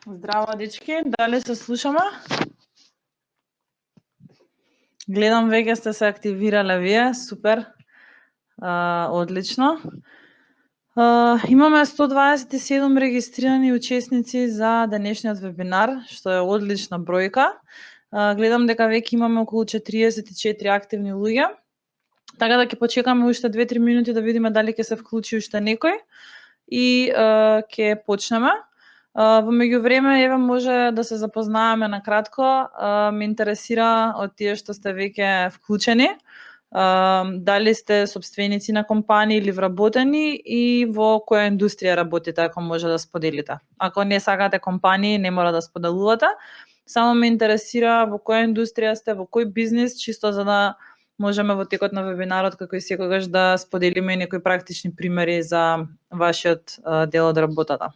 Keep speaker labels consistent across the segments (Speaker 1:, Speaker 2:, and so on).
Speaker 1: Здраво, дечки, дали се слушаме? Гледам веќе сте се активирале вие, супер, одлично. Имаме 127 регистрирани учесници за денешниот вебинар, што е одлична бројка. Гледам дека веќе имаме околу 44 активни луѓе, така да ќе почекаме уште 2-3 минути да видиме дали ќе се вклучи уште некој и ќе почнеме. Во меѓувреме, еве може да се запознаеме на кратко. Ме интересира од тие што сте веќе вклучени, дали сте собственици на компании или вработени и во која индустрија работите, ако може да споделите. Ако не сакате компании, не мора да споделувате. Само ме интересира во која индустрија сте, во кој бизнис, чисто за да можеме во текот на вебинарот, како и секогаш, да споделиме некои практични примери за вашиот дел од работата.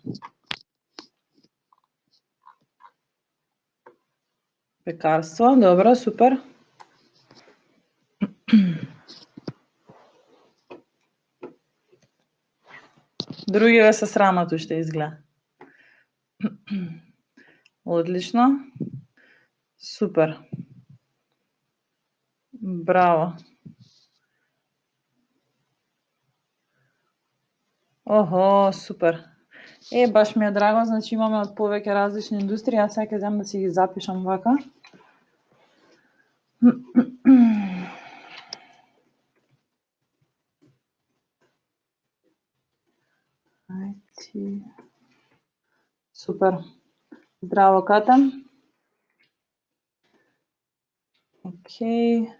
Speaker 1: Пекарство, добро, супер. Другиве се срамат уште изгледа. Одлично. Супер. Браво. Охо, супер. Баш ми е драго, значи имаме од повеќе различни индустрии, а сега ќе земам да си ги запишам вака. IT. Супер. Здраво, Ката. Океј.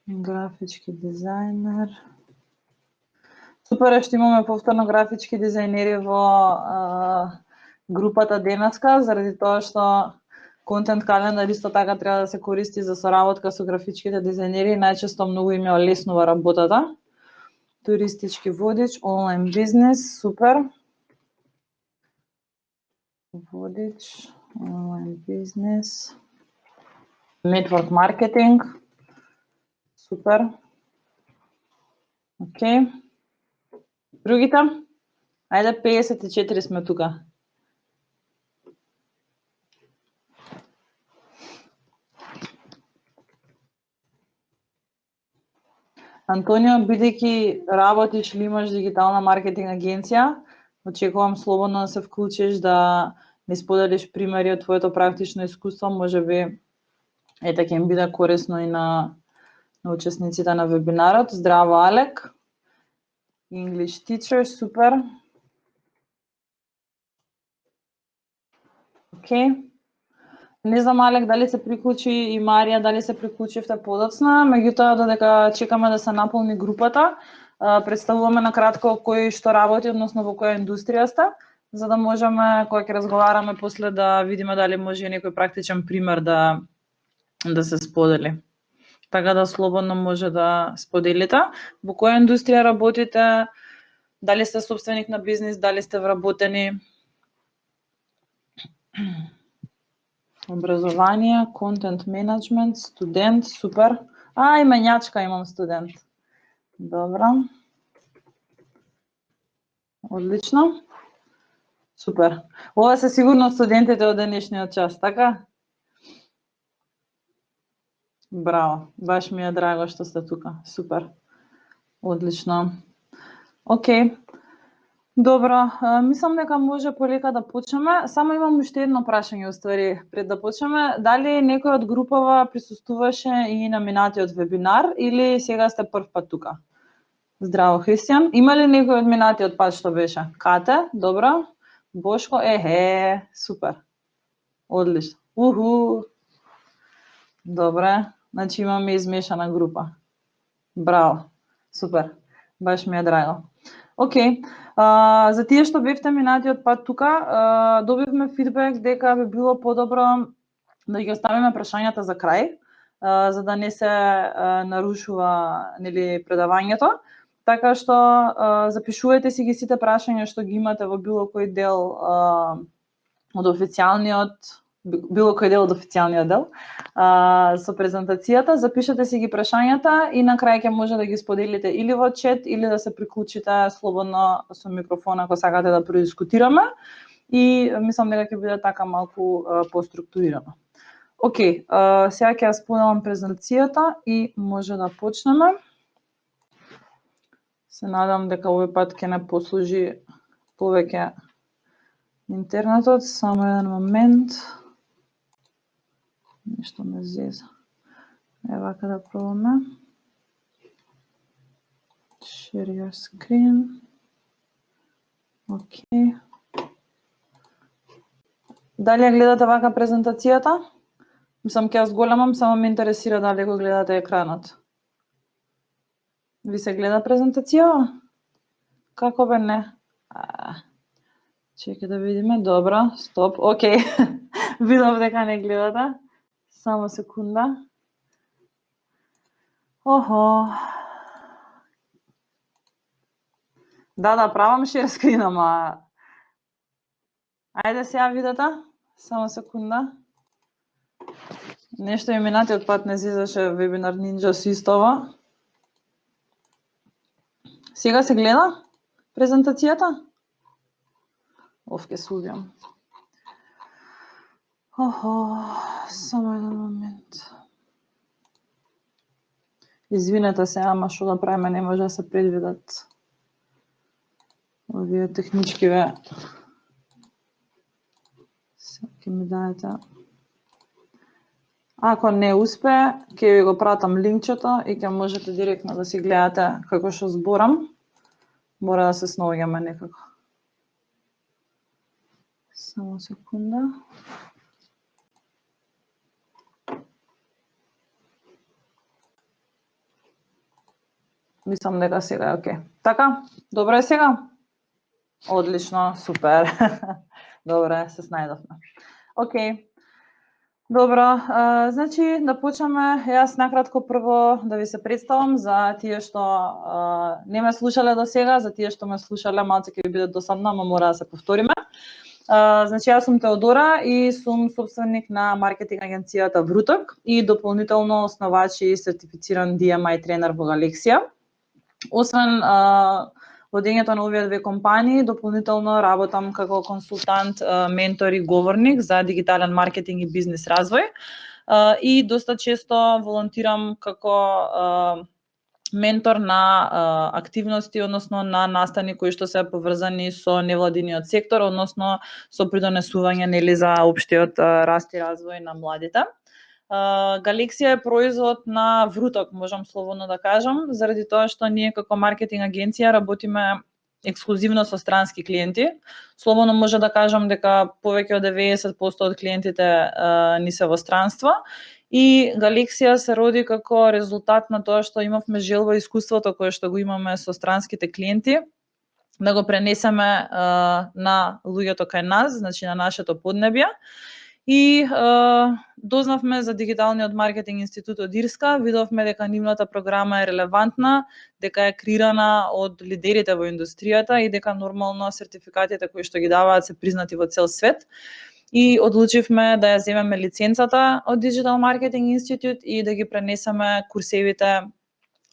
Speaker 1: Графички дизајнер. Супер е што имаме повторно графички дизајнери во групата денеска, заради тоа што контент календар исто така треба да се користи за соработка со графичките дизајнери, најчесто многу им ја олеснува работата. Туристички водич, онлайн бизнес, супер. Водич, онлайн бизнес. Network маркетинг, супер. Океј. Другите? Ајде, 54 сме тука. Антонио, бидејќи работиш или имаш дигитална маркетинг агенција, очекувам слободно да се вклучиш, да ми споделиш примери од твоето практично искуство, можеби ете ќе им биде корисно и на учесниците на вебинарот. Здраво, Алек. English teacher, супер. Океј. Не знам, Алек, дали се приклучи и Марија, дали се приклучивте подоцна, меѓутоа додека чекаме да се наполни групата, представуваме на кратко кој што работи, односно во која индустрија сте, за да можеме, кога ќе разговараме после, да видиме дали може некој практичен пример да се сподели. Така да слободно може да споделите во која индустрија работите, дали сте собственик на бизнис, дали сте вработени. Образование, контент менеджмент, студент, супер. И менјачка имам студент. Добро. Одлично. Супер. Ова се сигурно студентите од денешниот час, така? Браво. Баш ми е драго што сте тука. Супер. Одлично. Океј. Добро, мислам дека може полека да почнеме. Само имам уште едно прашање, уствари, пред да почнеме. Дали некој од групава присуствуваше и на минатиот вебинар или сега сте прв пат тука? Здраво, Христијан. Има ли некој од минатиот пат што беше? Кате, добро. Бошко, супер. Одлично. Добре, значи имаме измешана група. Браво, супер. Баш ми е драго. Океј. За тие што бевте минатиот пат тука, добивме фидбек дека би било подобро да ги оставиме прашањата за крај, за да не се нарушува, нели, предавањето. Така што запишувајте си ги сите прашања што ги имате во било кој дел од официјалниот било кој дел од официјалниот дел, со презентацијата. Запишете си ги прашањата и на крај ќе може да ги споделите или во чет, или да се приклучите слободно со микрофон ако сакате да продискутираме. И мислам дека ќе биде така малку поструктурирано. Океј, сега ќе ја споделам презентацијата и може да почнеме. Се надам дека овој пат ќе не послужи повеќе интернетот. Само еден момент. Нешто ме зеза. Вака да пробаме. Share your screen. Океј. Дали ја гледате вака презентацијата? Мислам ќе ја зголемам, само ме интересира дали го гледате екранот. Ви се гледа презентација? Како бе не? Чекај да видиме. Добро, стоп. Океј. Видов дека не гледате. Само секунда. Охо. Да, правам share screen, ама... Ајде сега видете. Само секунда. Нешто и минатиот пат не излизаше Webinar Ninja со истова. Сега се гледа презентацијата? Овке се убијам. Охо, само еден момент. Извинете се, ама што да правиме, не може да се предвидат овие техничкиве. Сега ќе ми даете. Ако не успе, ќе ви го пратам линкчето и ќе можете директно да си гледате како што зборам. Мора да се снаоѓаме некако. Само секунда. Мислам дека сега е окей. Така, добро е сега? Одлично, супер. Добре, се снајдовме. Океј. Добро, значи да почнеме. Јас накратко прво да ви се представам за тие што не ме слушале до сега, за тие што ме слушале малце ќе ви биде досадно, ама мора да се повториме. Значи јас сум Теодора и сум собственик на маркетинг агенцијата Вруток и дополнително основач и сертифициран DMI тренер во Галексија. Освен водењето на овие две компании, дополнително работам како консултант, ментор и говорник за дигитален маркетинг и бизнис развој. И доста често волонтирам како ментор на активности, односно на настани кои што се поврзани со невладиниот сектор, односно со придонесување нели за општиот раст и развој на младите. Галексија е производ на Вруток, можам слободно да кажам, заради тоа што ние како маркетинг агенција работиме ексклузивно со странски клиенти. Слободно може да кажам дека повеќе од 90% од клиентите ни се во странство. И Галексија се роди како резултат на тоа што имавме желба и искуството кое што го имаме со странските клиенти, да го пренесеме на луѓето кај нас, значи на нашето поднебје. И дознавме за дигиталниот маркетинг институт од Ирска, видовме дека нивната програма е релевантна, дека е креирана од лидерите во индустријата и дека нормално сертификатите кои што ги даваат се признати во цел свет. И одлучивме да ја земеме лиценцата од Digital Marketing Institute и да ги пренесеме курсевите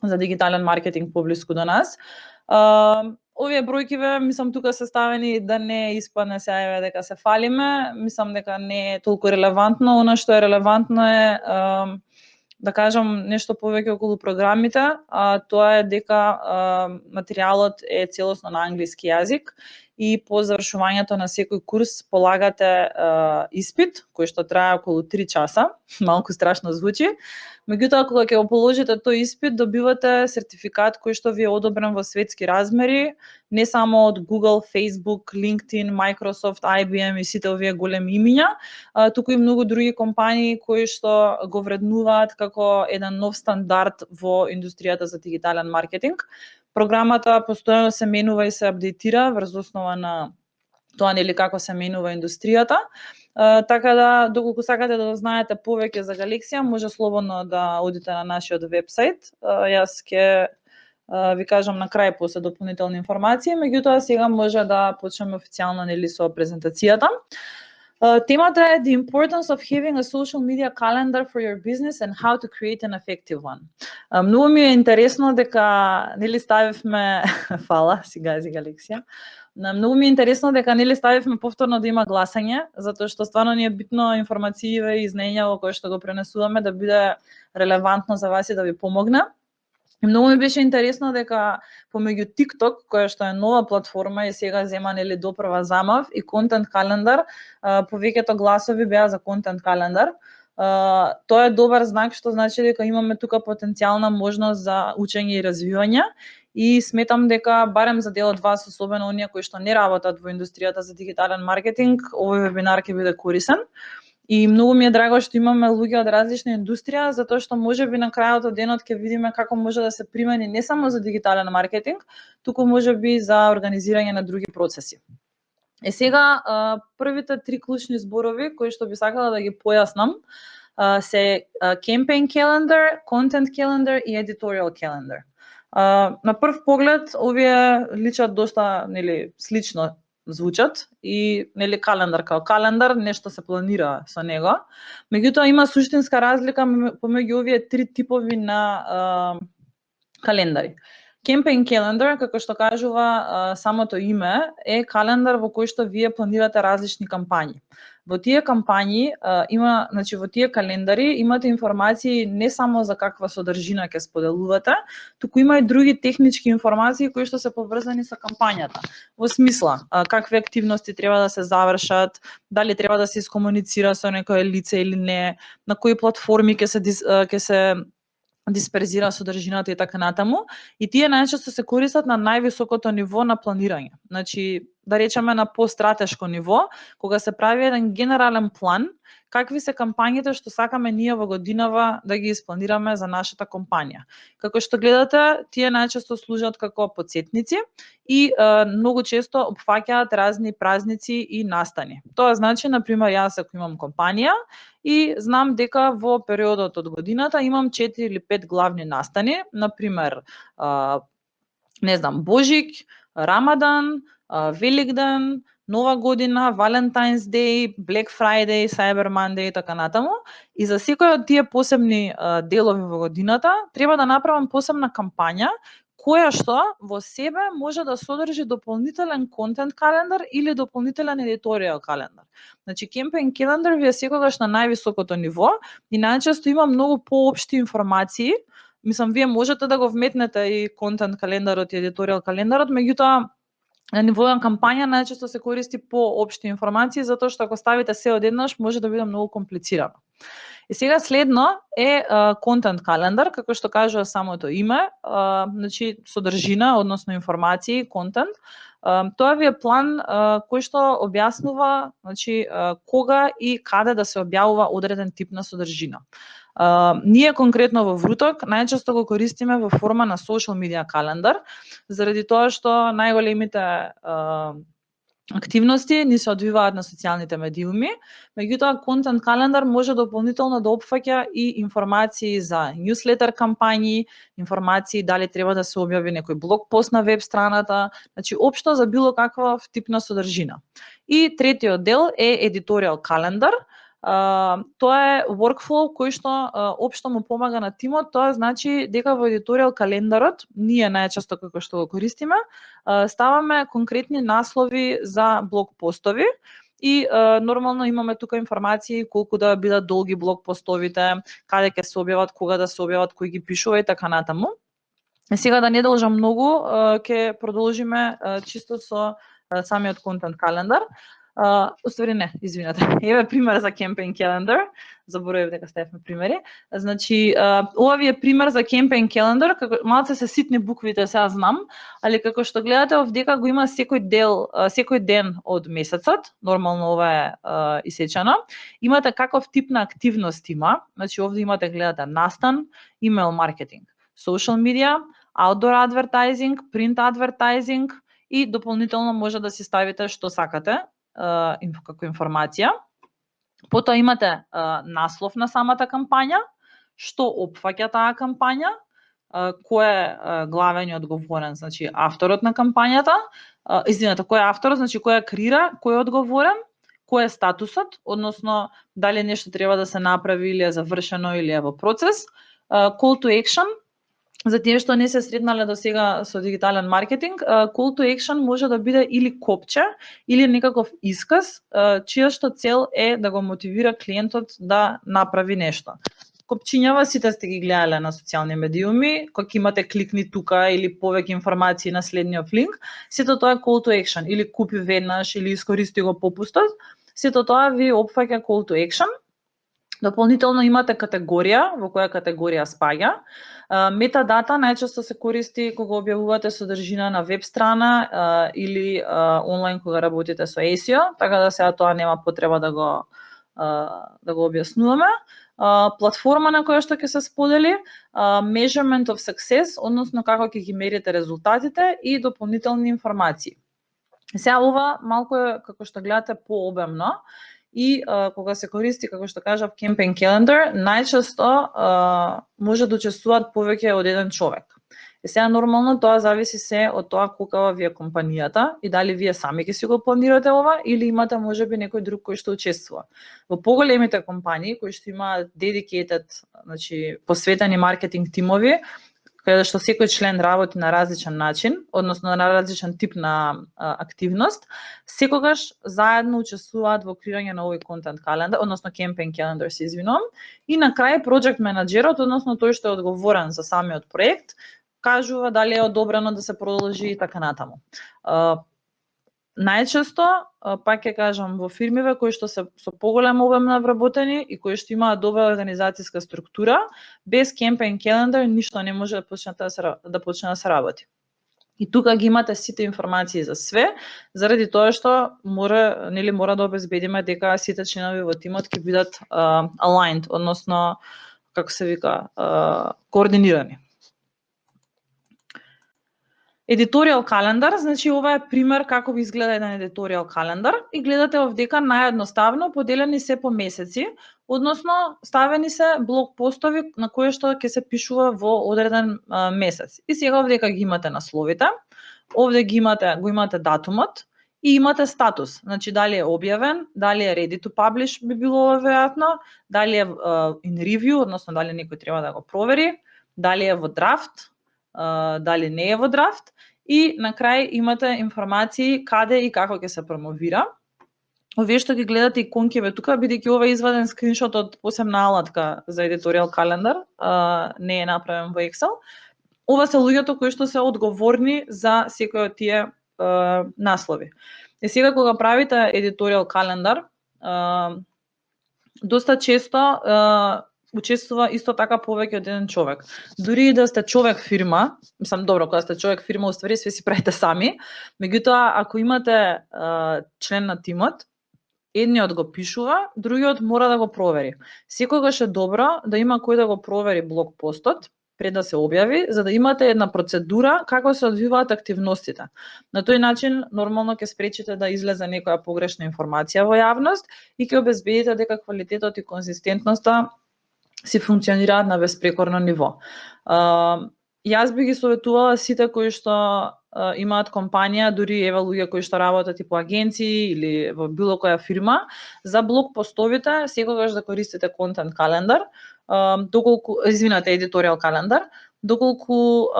Speaker 1: за дигитален маркетинг поблиску до нас. Овие бројкиве, мислам, тука се ставени да не испадне сега дека се фалиме, мислам дека не е толку релевантно. Она што е релевантно е да кажам нешто повеќе околу програмите, тоа е дека материјалот е целосно на англиски јазик и по завршувањето на секој курс полагате испит кој што трае околу 3 часа, малку страшно звучи. Меѓутоа, кога ќе го положите тој испит, добивате сертификат кој што ви е одобрен во светски размери, не само од Google, Facebook, LinkedIn, Microsoft, IBM и сите овие големи имиња, туку и многу други компании кои што го вреднуваат како еден нов стандард во индустријата за дигитален маркетинг. Програмата постојано се менува и се апдейтира врз основа на тоа нели како се менува индустријата. Така да, доколку сакате да знаете повеќе за Галексија, може слободно да одите на нашиот вебсайт. Јас ќе ви кажам на крај после дополнителни информации, меѓутоа сега може да почнеме официјално нели со презентацијата. Темата е The importance of having a social media calendar for your business and how to create an effective one. Многу ми е интересно дека нели ставивме фала, сега Алексија. Многу ми е интересно дека нели ставивме повторно да има гласање, затоа што стварно ни е битно информацииве и знаење кој што го пренесуваме да биде релевантно за вас и да ви помогне. И многу ми беше интересно дека помеѓу TikTok, која што е нова платформа и сега зема нели допрва замав, и Content Calendar, повеќето гласови беа за Content Calendar. Тоа е добар знак, што значи дека имаме тука потенцијална можност за учење и развивање. И сметам дека барем за дел од вас, особено оние кои што не работат во индустријата за дигитален маркетинг, овој вебинар ќе биде корисен. И многу ми е драго што имаме луѓе од различна индустрија, затоа што можеби на крајот од денот ќе видиме како може да се примени не само за дигитален маркетинг, туку можеби за организирање на други процеси. Сега, првите три клучни зборови кои што би сакала да ги појаснам се campaign calendar, content calendar и editorial calendar. На прв поглед овие личат доста нели слично звучат и нели календар као календар, нешто се планира со него. Меѓутоа има суштинска разлика помеѓу овие три типови на календари. Campaign calendar, како што кажува самото име, е календар во кој што вие планирате различни кампањи. Во тие кампањи има, значи во тие календари имате информации не само за каква содржина ќе споделувате, туку има и други технички информации кои што се поврзани со кампањата. Во смисла, какви активности треба да се завршат, дали треба да се искомуницира со некое лице или не, на кои платформи ќе се дисперзира содржината и така натаму, и тие најчесто се користат на највисокото ниво на планирање. Значи, да речеме на постратешко ниво, кога се прави еден генерален план, какви се кампањите што сакаме ние во годинава да ги испланираме за нашата компанија. Како што гледате, тие најчесто служат како потсетници и многу често опфаќаат разни празници и настани. Тоа значи, например, јас ако имам компанија и знам дека во периодот од годината имам 4 или 5 главни настани, например, не знам, Божик, Рамадан, Великден, Нова година, Valentine's Day, Black Friday, Cyber Monday и така натаму. И за секој од тие посебни делови во годината треба да направам посебна кампања која што во себе може да содржи дополнителен контент календар или дополнителен едиторијал календар. Значи, campaign calendar ви е секогаш на највисокото ниво и најчесто има многу поопшти информации. Мислам, вие можете да го вметнете и контент календарот и едиторијал календарот, меѓутоа на ниво на кампања најчесто се користи поопшти информации, затоа што ако ставите се одеднаш може да биде многу комплицирано. И сега следно е контент календар, како што кажува самото име, значи содржина, односно информации, контент. Тоа ви е план кој што објаснува, значи, кога и каде да се објавува одреден тип на содржина. Ние конкретно во Вруток најчесто го користиме во форма на social media календар, заради тоа што најголемите активности ни се одвиваат на социјалните медиуми, меѓутоа контент календар може дополнително да опфаќа и информации за ньюслетер кампањи, информации дали треба да се објави некој блог пост на веб страната, значи општо за било каква тип на содржина. И третиот дел е едиторијал календар. Тоа е workflow кој што општо му помага на тимот. Тоа значи дека во едиторијал календарот, ние најчесто како што го користиме, ставаме конкретни наслови за блог постови и нормално имаме тука информации колку да бидат долги блог постовите, каде ќе се објават, кога да се објават, кој ги пишува и така натаму. Сега да не должам многу, ќе продолжиме чисто со самиот контент календар. Уствари не, извинете. Еве пример за campaign calendar. Заборавив дека ставивме примери. Значи, ова ви е пример за campaign calendar, како малце се ситни буквите, сега знам, али како што гледате овдека го има секој ден од месецот, нормално ова е исечено. Имате каков тип на активност има, значи овде имате, гледате, настан, email маркетинг, social media, outdoor advertising, print advertising и дополнително може да си ставите што сакате како информација. Потоа имате наслов на самата кампања, што опфаќа таа кампања, кој е главен и одговорен, значи авторот на кампањата, извинете, кој е авторот, значи кој ја креира, кој е одговорен, кој е статусот, односно дали нешто треба да се направи или е завршено или е во процес. Call to action, за тие што не се сретнале до сега со дигитален маркетинг, call to action може да биде или копче, или некаков исказ, чија што цел е да го мотивира клиентот да направи нешто. Копчињава сите сте ги гледале на социјални медиуми, кога имате кликни тука или повеќе информации на следниот линк, сето тоа е call to action, или купи веднаш, или искористи го попустот, сето тоа ви опфаќа call to action. Дополнително имате категорија, во која категорија спаѓа. Метадата најчесто се користи кога објавувате содржина на веб страна или онлайн кога работите со SEO, така да сега тоа нема потреба да го објаснуваме. Платформа на која што ќе се сподели, measurement of success, односно како ќе ги мерите резултатите и дополнителни информации. Сега ова малку е, како што гледате, пообемно и кога се користи, како што кажав, campaign calendar, најчесто може да учествуваат повеќе од еден човек. И сега нормално тоа зависи се од тоа колкава ви е компанијата и дали вие сами ќе си го планирате ова или имате можеби некој друг кој што учествува. Во поголемите компании кои што имаат dedicated, значи посветени маркетинг тимови, каде што секој член работи на различен начин, односно на различен тип на активност, секогаш заедно учествуваат во креирање на овој контент календар, односно campaign calendar, се извинувам, и на крај project менаџерот, односно тој што е одговорен за самиот проект, кажува дали е одобрено да се продолжи и така натаму. Најчесто, пак ќе кажам, во фирмиве кои што се со поголем обем на вработени и кои што имаат добра организацијска структура, без campaign calendar ништо не може да почне да се работи. И тука ги имате сите информации за све, заради тоа што мора да обезбедиме дека сите членови во тимот ќе бидат aligned, односно како се вика, координирани. Editorial календар, значи ова е пример како би изгледа еден editorial календар и гледате овдека наједноставно поделени се по месеци, односно ставени се блог постови на кои што ќе се пишува во одреден месец. И сега овдека ги имате насловите, овде го имате датумот и имате статус, значи дали е објавен, дали е ready to publish би било веројатно, дали е in review, односно дали некој треба да го провери, дали е во драфт, дали не е во драфт и на крај имате информации каде и како ќе се промовира. Овие што ги гледате иконкиве тука, бидејќи ова е изваден скриншот од посебна алатка за editorial календар, не е направен во Excel. Ова се луѓето кои што се одговорни за секој од тие наслови. И сега кога правите editorial календар, доста често учествува исто така повеќе од еден човек. Дури и да сте човек фирма, мислам добро, кога сте човек фирма, уствари све си правите сами, меѓутоа ако имате член на тимот, едниот го пишува, другиот мора да го провери. Секогаш е добро да има кој да го провери блог постот пред да се објави, за да имате една процедура како се одвиваат активностите. На тој начин нормално ќе спречите да излезе некоја погрешна информација во јавност и ќе обезбедите дека квалитетот и конзистентноста си функционираат на безпрекорно ниво. Јас би ги советувала сите кои што имаат компанија, дури еве луѓе кои што работат и по агенции или во било која фирма, за блог постовите секогаш да користите контент календар, editorial календар, доколку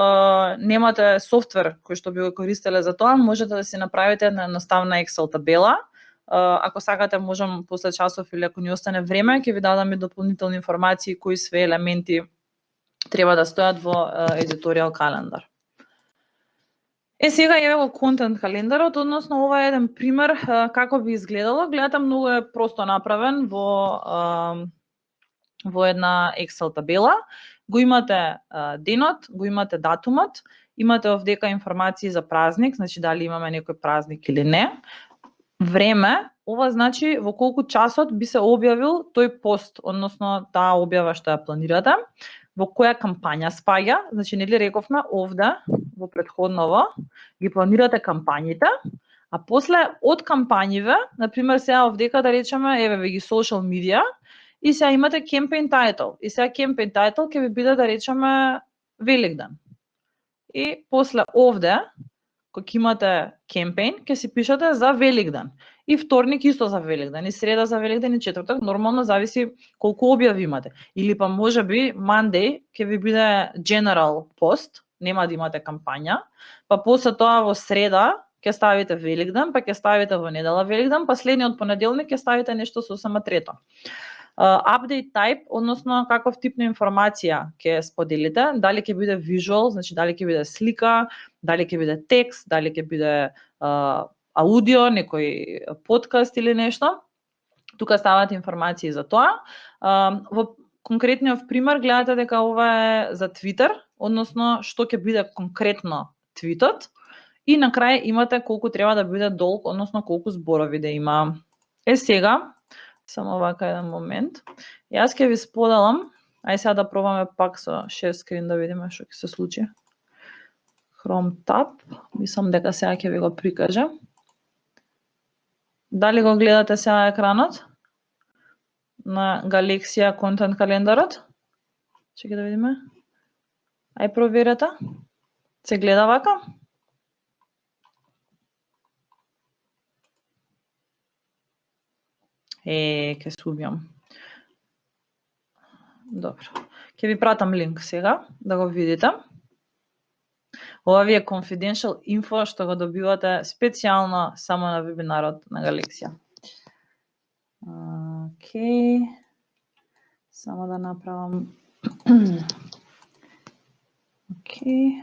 Speaker 1: немате софтвер кој што би го користеле за тоа, можете да си направите една едноставна Excel табела. Ако сакате, можам после часов или ако ни остане време, ќе ви дадам и дополнителни информации кои све елементи треба да стојат во editorial календар. Сега еве го контент календарот, односно ова е еден пример како би изгледало. Гледате, многу е просто направен во една Excel табела. Го имате денот, го имате датумот, имате овдека информации за празник, значи дали имаме некој празник или не. Време, ова значи во колку часот би се објавил тој пост, односно таа објава што ја планирате, во која кампања спаѓа, значи нели рековме овде во претходново ги планирате кампањите, а после од кампањиве, на пример сега овдека да речеме еве ги social media и сега имате campaign title и сега campaign title ќе ви биде да речеме Великден. И после овде кога ќе имате кемпејн, ќе си пишете за Великден. И вторник исто за Великден, и среда за Великден, и четврток, нормално зависи колку објави имате. Или па можеби Monday ќе ви биде general post, нема да имате кампања, па после тоа во среда ќе ставите Великден, па ќе ставите во недела Великден, па следниот понеделник ќе ставите нешто сосема трето. Update type, односно каков тип на информација ќе споделите, дали ќе биде visual, значи дали ќе биде слика, дали ќе биде текст, дали ќе биде аудио, некој подкаст или нешто. Тука ставате информации за тоа. Во конкретниот пример гледате дека ова е за Twitter, односно што ќе биде конкретно твитот, и на крај имате колку треба да биде долг, односно колку зборови да има. Сега, само вака еден момент. Јас ќе ви споделам, ај сега да пробаме пак со share screen да видиме што ќе се случи. Chrome tab, мислам дека сега ќе ви го прикажам. Дали го гледате сега екранот на Галексија контент календарот? Чекај да видиме. Ај проверете. Се гледа вака? Ќе се убијам. Добро. Ќе ви пратам линк сега да го видите. Ова ви е confidential info што го добивате специјално само на вебинарот на Галексија. Океј. Само да направам. Океј.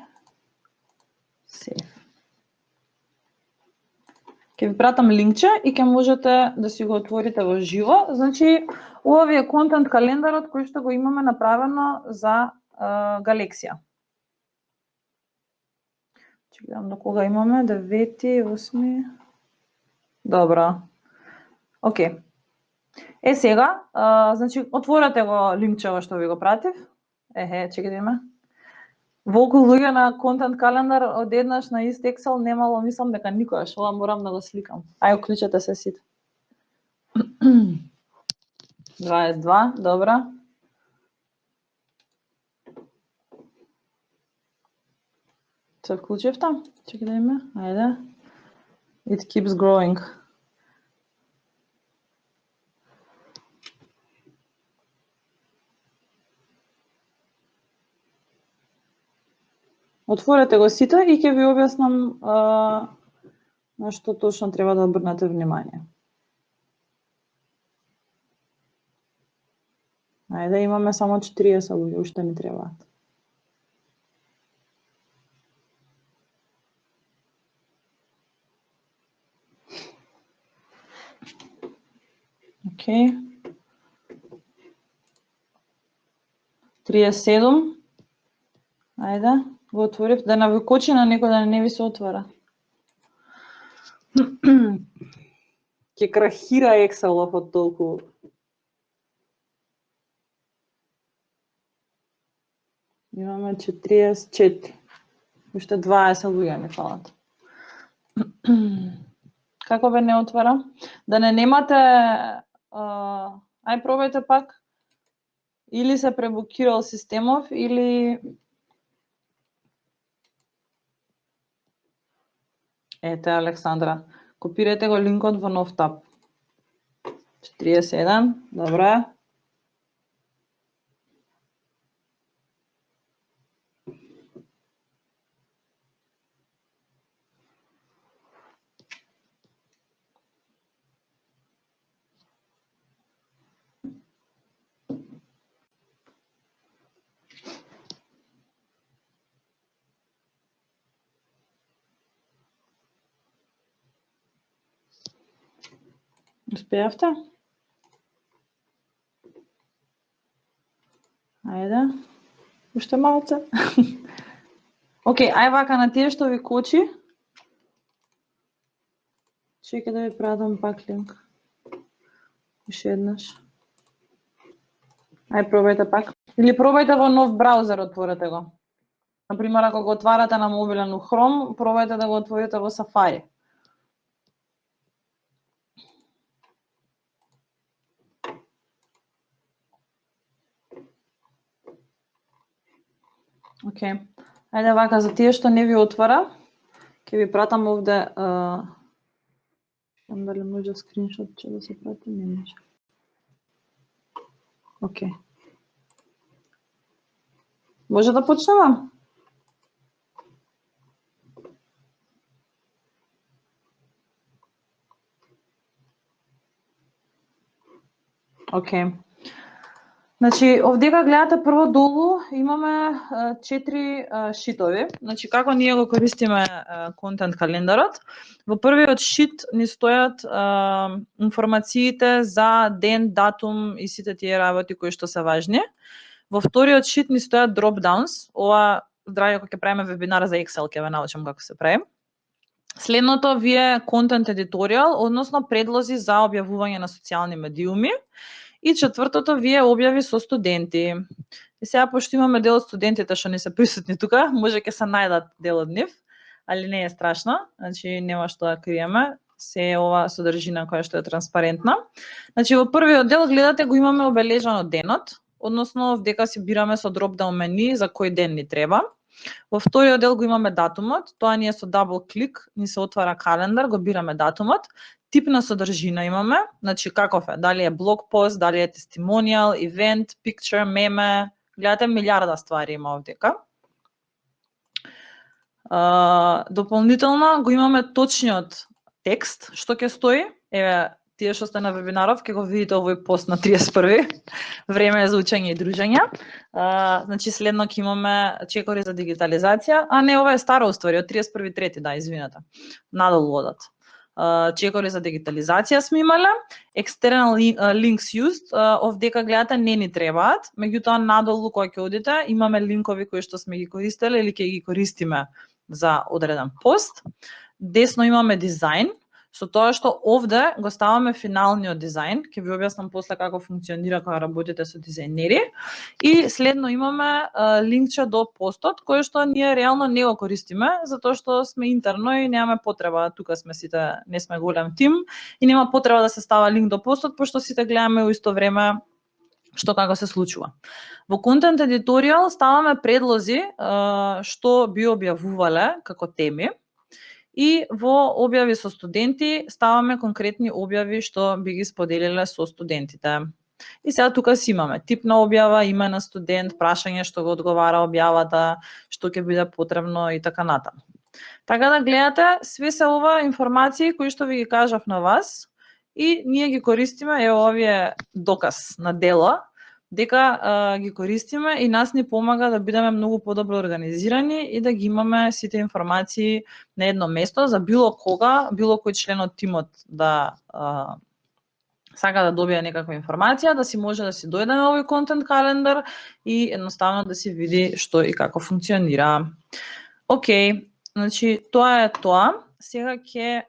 Speaker 1: Save. Ќе ви пратам линкче и ќе можете да си го отворите во живо. Значи, ова ви е контент календарот кој што го имаме направено за Галексија. Че гледам до кога имаме, 9, 8. Добро. Океј. Сега, значи, отворете го линкчево што ви го пратив. Чекајте има. Волку луѓе на контент календар одеднаш на ист Excel немало, мислам дека никогаш. Ова морам да го сликам. Ај, уклучете се сите. 22, добра. Се вклучивте? Чекај да има. Ајде. It keeps growing. Отворете го сите и ќе ви објаснам на што точно треба да обрнете внимание. Ајде, имаме само 40 луѓе, уште ни требаат. Океј. 37. Ајде, го отворив. Да навикочи на некој да не ви се отвора. Ќе крахира Excel-ов од толку. Имаме 44. Уште 20 луѓе не фалат. Како бе не отвара? Да не немате... ај пробајте пак. Или се преблокирал системов, или... Ете, Александра. Копирајте го линкот во нов таб. 41, добра. Успеавте? Ајде. Уште малце. Океј, ај вака на тие што ви кочи. Чекај да ви пратам пак линк. Уште еднаш. Ај пробајте пак. Или пробајте во нов браузер, отворете го. Например, ако го отварате на мобилен у Chrome, пробајте да го отворите во Safari. Океј. Ајде вака, за тие што не ви отвара, Ќе ви пратам овде, дали може скриншот че да се прати, не може. Океј. Може да почнеме? Океј. Значи, овдека гледате прво долу имаме 4 шитови. Значи, како ние го користиме контент календарот? Во првиот шит ни стојат информациите за ден, датум и сите тие работи кои што се важни. Во вториот шит ни стојат drop-downs. Ова, драги, кога ќе правиме вебинар за Excel, ќе ве научам како се прави. Следното ви е контент editorial, односно предлози за објавување на социјални медиуми. И четвртото ви е објави со студенти. И сега, пошто имаме дел од студентите што не се присутни тука, може ќе се најдат дел од нив, али не е страшно, значи нема што да криеме, се е ова содржина која што е транспарентна. Значи во првиот дел гледате го имаме обележано денот, односно дека си бираме со дроп-даун мени за кој ден ни треба. Во вториот дел го имаме датумот, тоа ни е со дабл клик, ни се отвара календар, го бираме датумот. Тип на содржина имаме, значи каков е, дали е блог пост, дали е тестимонијал, ивент, picture, меме, гледате милиарда ствари има овдека. Дополнително го имаме точниот текст што ќе стои, еве тие што сте на вебинаров ќе го видите овој пост на 31. Време е за учење и дружење. Значи следно ќе имаме чекори за дигитализација, не, ова е старо уствари, од 31.3, да, извинете. Надолу одат. Чекори за дигитализација сме имале, external links used, овдека гледате не ни требаат, меѓутоа надолу кога ќе одите имаме линкови кои што сме ги користеле или ќе ги користиме за одреден пост. Десно имаме дизајн, со тоа што овде го ставаме финалниот дизајн, ќе ви објаснам после како функционира кога работите со дизајнери. И следно имаме линкче до постот, кој што ние реално не го користиме, затоа што сме интерно и немаме потреба, тука сме сите, не сме голем тим, и нема потреба да се става линк до постот, пошто сите гледаме во исто време што како се случува. Во контент editorial ставаме предлози што би објавувале како теми, и во објави со студенти ставаме конкретни објави што би ги споделиле со студентите. И сега тука си имаме тип на објава, име на студент, прашање што го одговара објавата, што ќе биде потребно и така натаму. Така да гледате, све се ова информации кои што ви ги кажав на вас и ние ги користиме, ево овие доказ на дело, дека ги користиме и нас ни помага да бидеме многу подобро организирани и да ги имаме сите информации на едно место за било кога, било кој член од тимот да сака да добие некаква информација, да си може да си дојде на овој контент календар и едноставно да си види што и како функционира. Океј, значи тоа е тоа. Сега ќе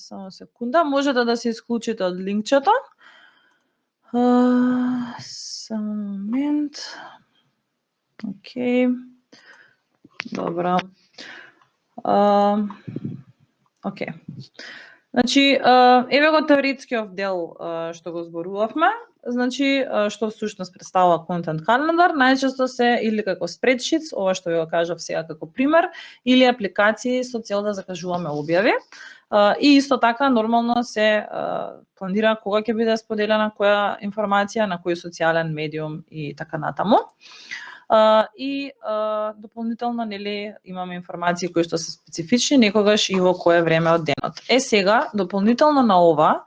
Speaker 1: само секунда, можете да се исклучите од линкчето. Само момент. Океј. Добро. Океј. Значи, еве го теоретскиот дел што го зборувавме. Значи, што всушност представува контент календар, најчесто се или како спредшитс, ова што ви го кажав сега како пример, или апликации со цел да закажуваме објави. И исто така нормално се планира кога ќе биде споделена која информација на кој социјален медиум и така натаму. И дополнително нели имаме информации кои што се специфични некогаш и во кое време од денот. Сега дополнително на ова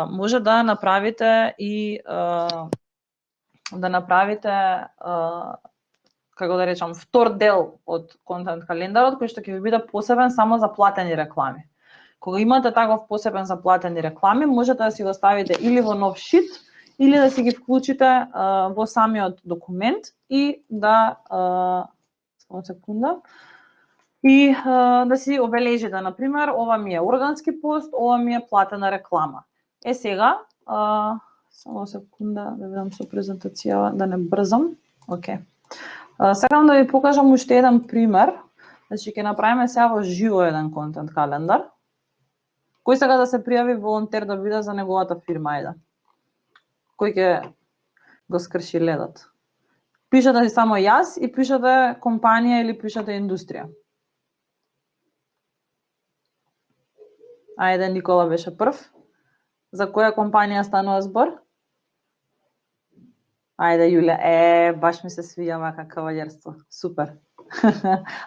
Speaker 1: може да направите и како да речам втор дел од контент календарот кој што ќе ви биде посебен само за платени реклами. Кога имате таков посебен за платени реклами, можете да си го ставите или во нов шит, или да си ги вклучите во самиот документ и да само секунда и да си обележите, например, ова ми е органски пост, ова ми е платена реклама. Сега само секунда да видам со презентација, да не брзам. Океј. Сакам да ви покажам уште еден пример. Значи ќе направиме сега во живо еден контент календар. Кој сака да се пријави волонтер да биде за неговата фирма, ајде? Кој ќе го скрши ледот? Пишете само јас и пишете компанија или пишете индустрија. Ајде, Никола беше прв. За која компанија станува збор? Ајде, Јулија. Баш ми се свиѓа вака кавалерство. Супер.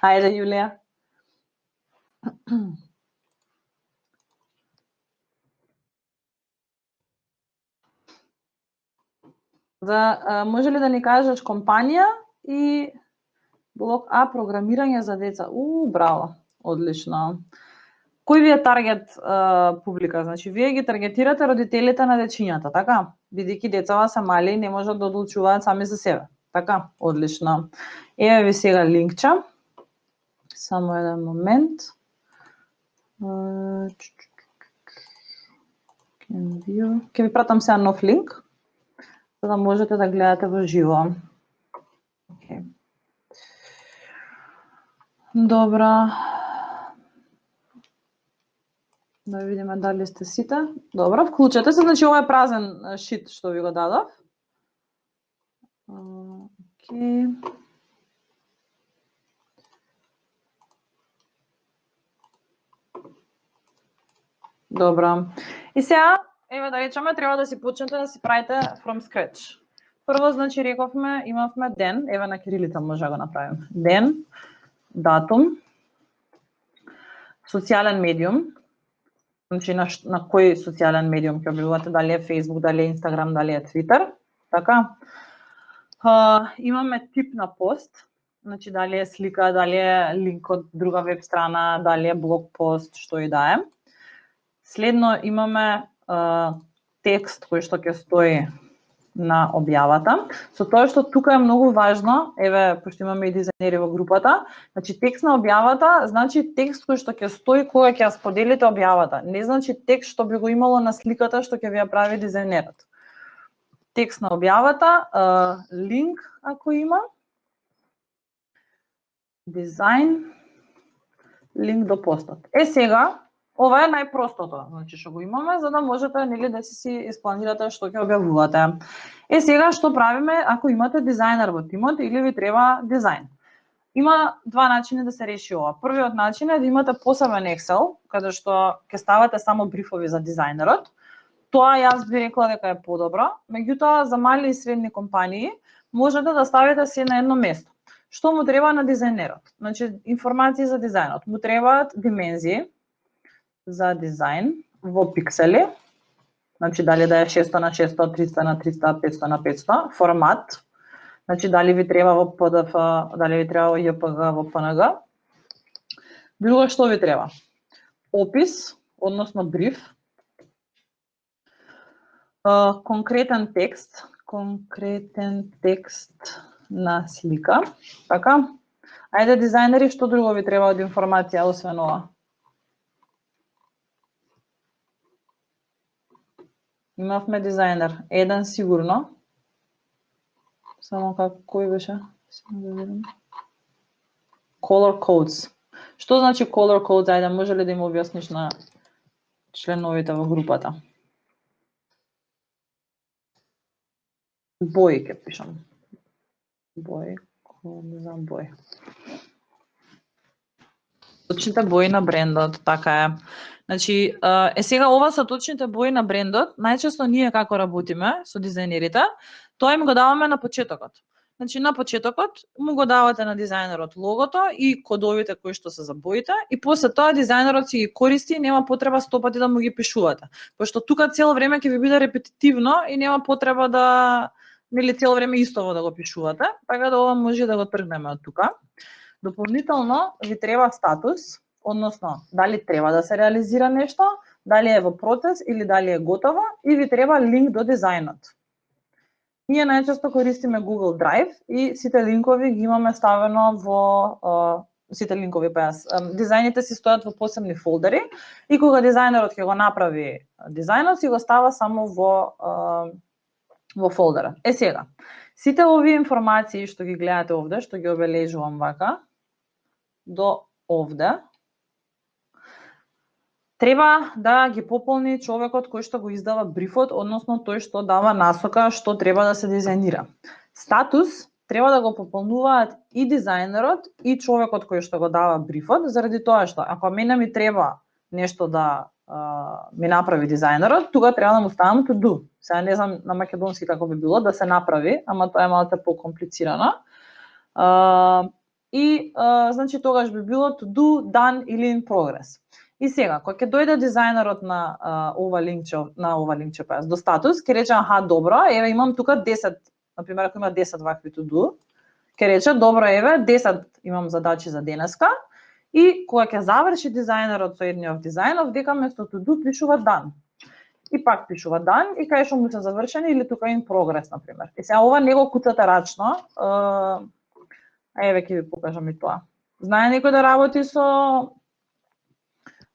Speaker 1: Ајде, Јулија. Може ли да ни кажеш компанија и блок А програмирање за деца? Браво. Одлично. Кој ви е таргет публика? Значи, вие ги таргетирате родителите на дечињата, така? Бидејќи децава се мали и не можат да одлучуваат сами за себе. Така? Одлично. Еве ви сега линкче. Само еден момент. Ќе ви пратам сега нов линк, за да можете да гледате во живо. Okay. Добра. Да видиме дали сте сите. Добро, вклучете се. Значи, ова е празен шит што ви го дадов. Океј. Добро. И сега, еве да речеме, треба да си почнете да си правите from scratch. Прво, значи, рековме, имавме ден, еве на кирилица може да го направим. Ден, датум, социјален медиум, значи на кој социјален медиум ќе објавувате, дали е Facebook, дали е Instagram, дали е Twitter, така. Имаме тип на пост, значи дали е слика, дали е линк од друга веб страна, дали е блог пост, што и да е. Следно имаме текст кој што ќе стои на објавата. Со тоа што тука е многу важно, еве, пошто имаме и дизајнери во групата, значи текст на објавата, значи текст кој што ќе стои кога ќе ја споделите објавата. Не значи текст што би го имало на сликата што ќе ви ја прави дизајнерот. Текст на објавата, линк ако има, дизајн, линк до постот. Сега, ова е најпростото, значи што го имаме, за да можете нели да си испланирате што ќе објавувате. Сега што правиме ако имате дизајнер во тимот или ви треба дизајн? Има два начини да се реши ова. Првиот начин е да имате посебен Excel, каде што ќе ставате само брифови за дизајнерот. Тоа јас би рекла дека е подобро, меѓутоа за мали и средни компании можете да ставите се на едно место. Што му треба на дизајнерот? Значи, информации за дизајнот. Му требаат димензии за дизајн во пиксели, значи дали да е 600 на 600, 300 на 300, 500 на 500, формат, значи дали ви треба во PDF, дали ви треба во JPG, во PNG. Друго што ви треба? Опис, односно бриф, конкретен текст на слика, така. Ајде дизајнери, што друго ви треба од информација освен ова? Имавме дизајнер, еден сигурно. Само кој беше? Color codes. Што значи color codes? Ајде, може ли да им објасниш на членовите во групата? Бој ќе пишам. Бој, за бој. Точните бои на брендот, така е. Значи, сега ова со точните бои на брендот, најчесто ние како работиме со дизајнерите, тоа им го даваме на почетокот. Значи, на почетокот му го давате на дизајнерот логото и кодовите кои што се за боите и после тоа дизајнерот си ги користи и нема потреба 100 пати да му ги пишувате. Пошто тука цело време ќе ви биде репетитивно и нема потреба да нели цело време истово да го пишувате, така да ова може да го тргнеме од тука. Дополнително ви треба статус, односно дали треба да се реализира нешто, дали е во процес или дали е готово и ви треба линк до дизајнот. Ние најчесто користиме Google Drive и сите линкови ги имаме ставено во сите линкови дизајните си стојат во посебни фолдери и кога дизајнерот ќе го направи дизајнот си го става само во фолдера. Сега, сите овие информации што ги гледате овде, што ги обележувам вака, до овде, треба да ги пополни човекот кој што го издава брифот, односно тој што дава насока што треба да се дизајнира. Статус треба да го пополнуваат и дизајнерот и човекот кој што го дава брифот, заради тоа што ако мене ми треба нешто да ми направи дизајнерот, тука треба да му ставам to do. Сега не знам на македонски како би било да се направи, ама тоа е малку покомплицирано. Значи тогаш би било to do, done или in progress. И сега, кога ќе дојде дизајнерот на ова линкче, до статус, ќе рече аха, добро, еве имам тука 10, например, ако има 10 вакви to do, ќе рече добро, еве 10 имам задачи за денеска. И кога ќе заврши дизајнерот со едниот дизајнов, дека место to do пишува done. И пак пишува done и кај што му се завршени или тука in progress, например. И сега ова не го куцате рачно, еве ќе ви покажам и тоа. Знае некој да работи со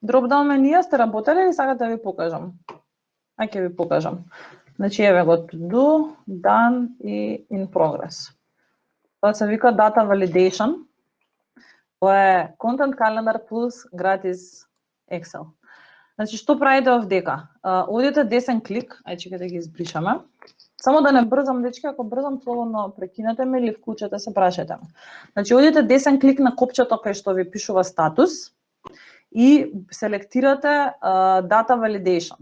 Speaker 1: дропдаун менија, сте работеле или сакате да ви покажам? Ќе ви покажам. Значи еве го to do, done и in progress. Тоа се вика data validation. Тоа е Content Calendar plus gratis Excel. Значи, што правите овдека? Одите десен клик, чекате да ги избришаме. Само да не брзам, дечки, ако брзам, слободно прекинете ме или вклучете се, прашете ме. Значи, одите десен клик на копчето кај што ви пишува статус и селектирате Data Validation.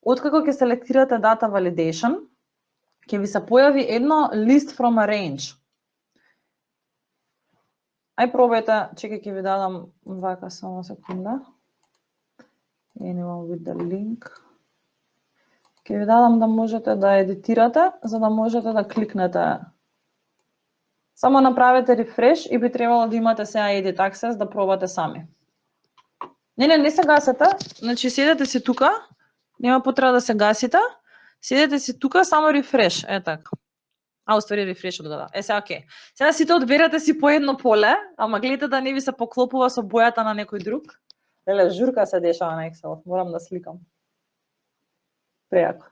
Speaker 1: Откако ќе селектирате Data Validation, ќе ви се појави едно List from a Range. Пробајте, чекај ќе ви дадам вака само секунда. Anyone with the link. Ќе ви дадам да можете да едитирате, за да можете да кликнете. Само направете рефреш и би требало да имате сега Edit Access да пробате сами. Не се гасете, значи седете си тука, нема потреба да се гасите, седете си тука, само рефреш, така. Уствари рефрешот го да. Сега окей. Сега сите одберете си по едно поле, ама гледате да не ви се поклопува со бојата на некој друг. Леле, журка се дешава на Excel, морам да сликам. Прејако.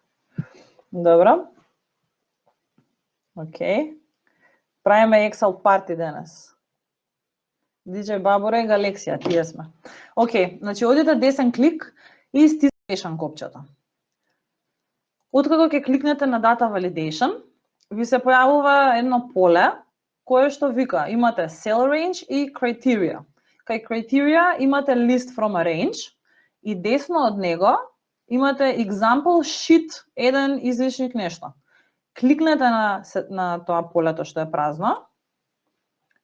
Speaker 1: Добро. Окей. Правиме Excel парти денес. DJ Бабора и Галексија, тие сме. Окей, значи одите десен клик и стиснете копчето. Откако ќе кликнете на Data Validation, ви се појавува едно поле кое што вика, имате Cell Range и Criteria. Кај Criteria имате List from a Range и десно од него имате Example Sheet 1 извишник нешто. Кликнете на тоа полето што е празно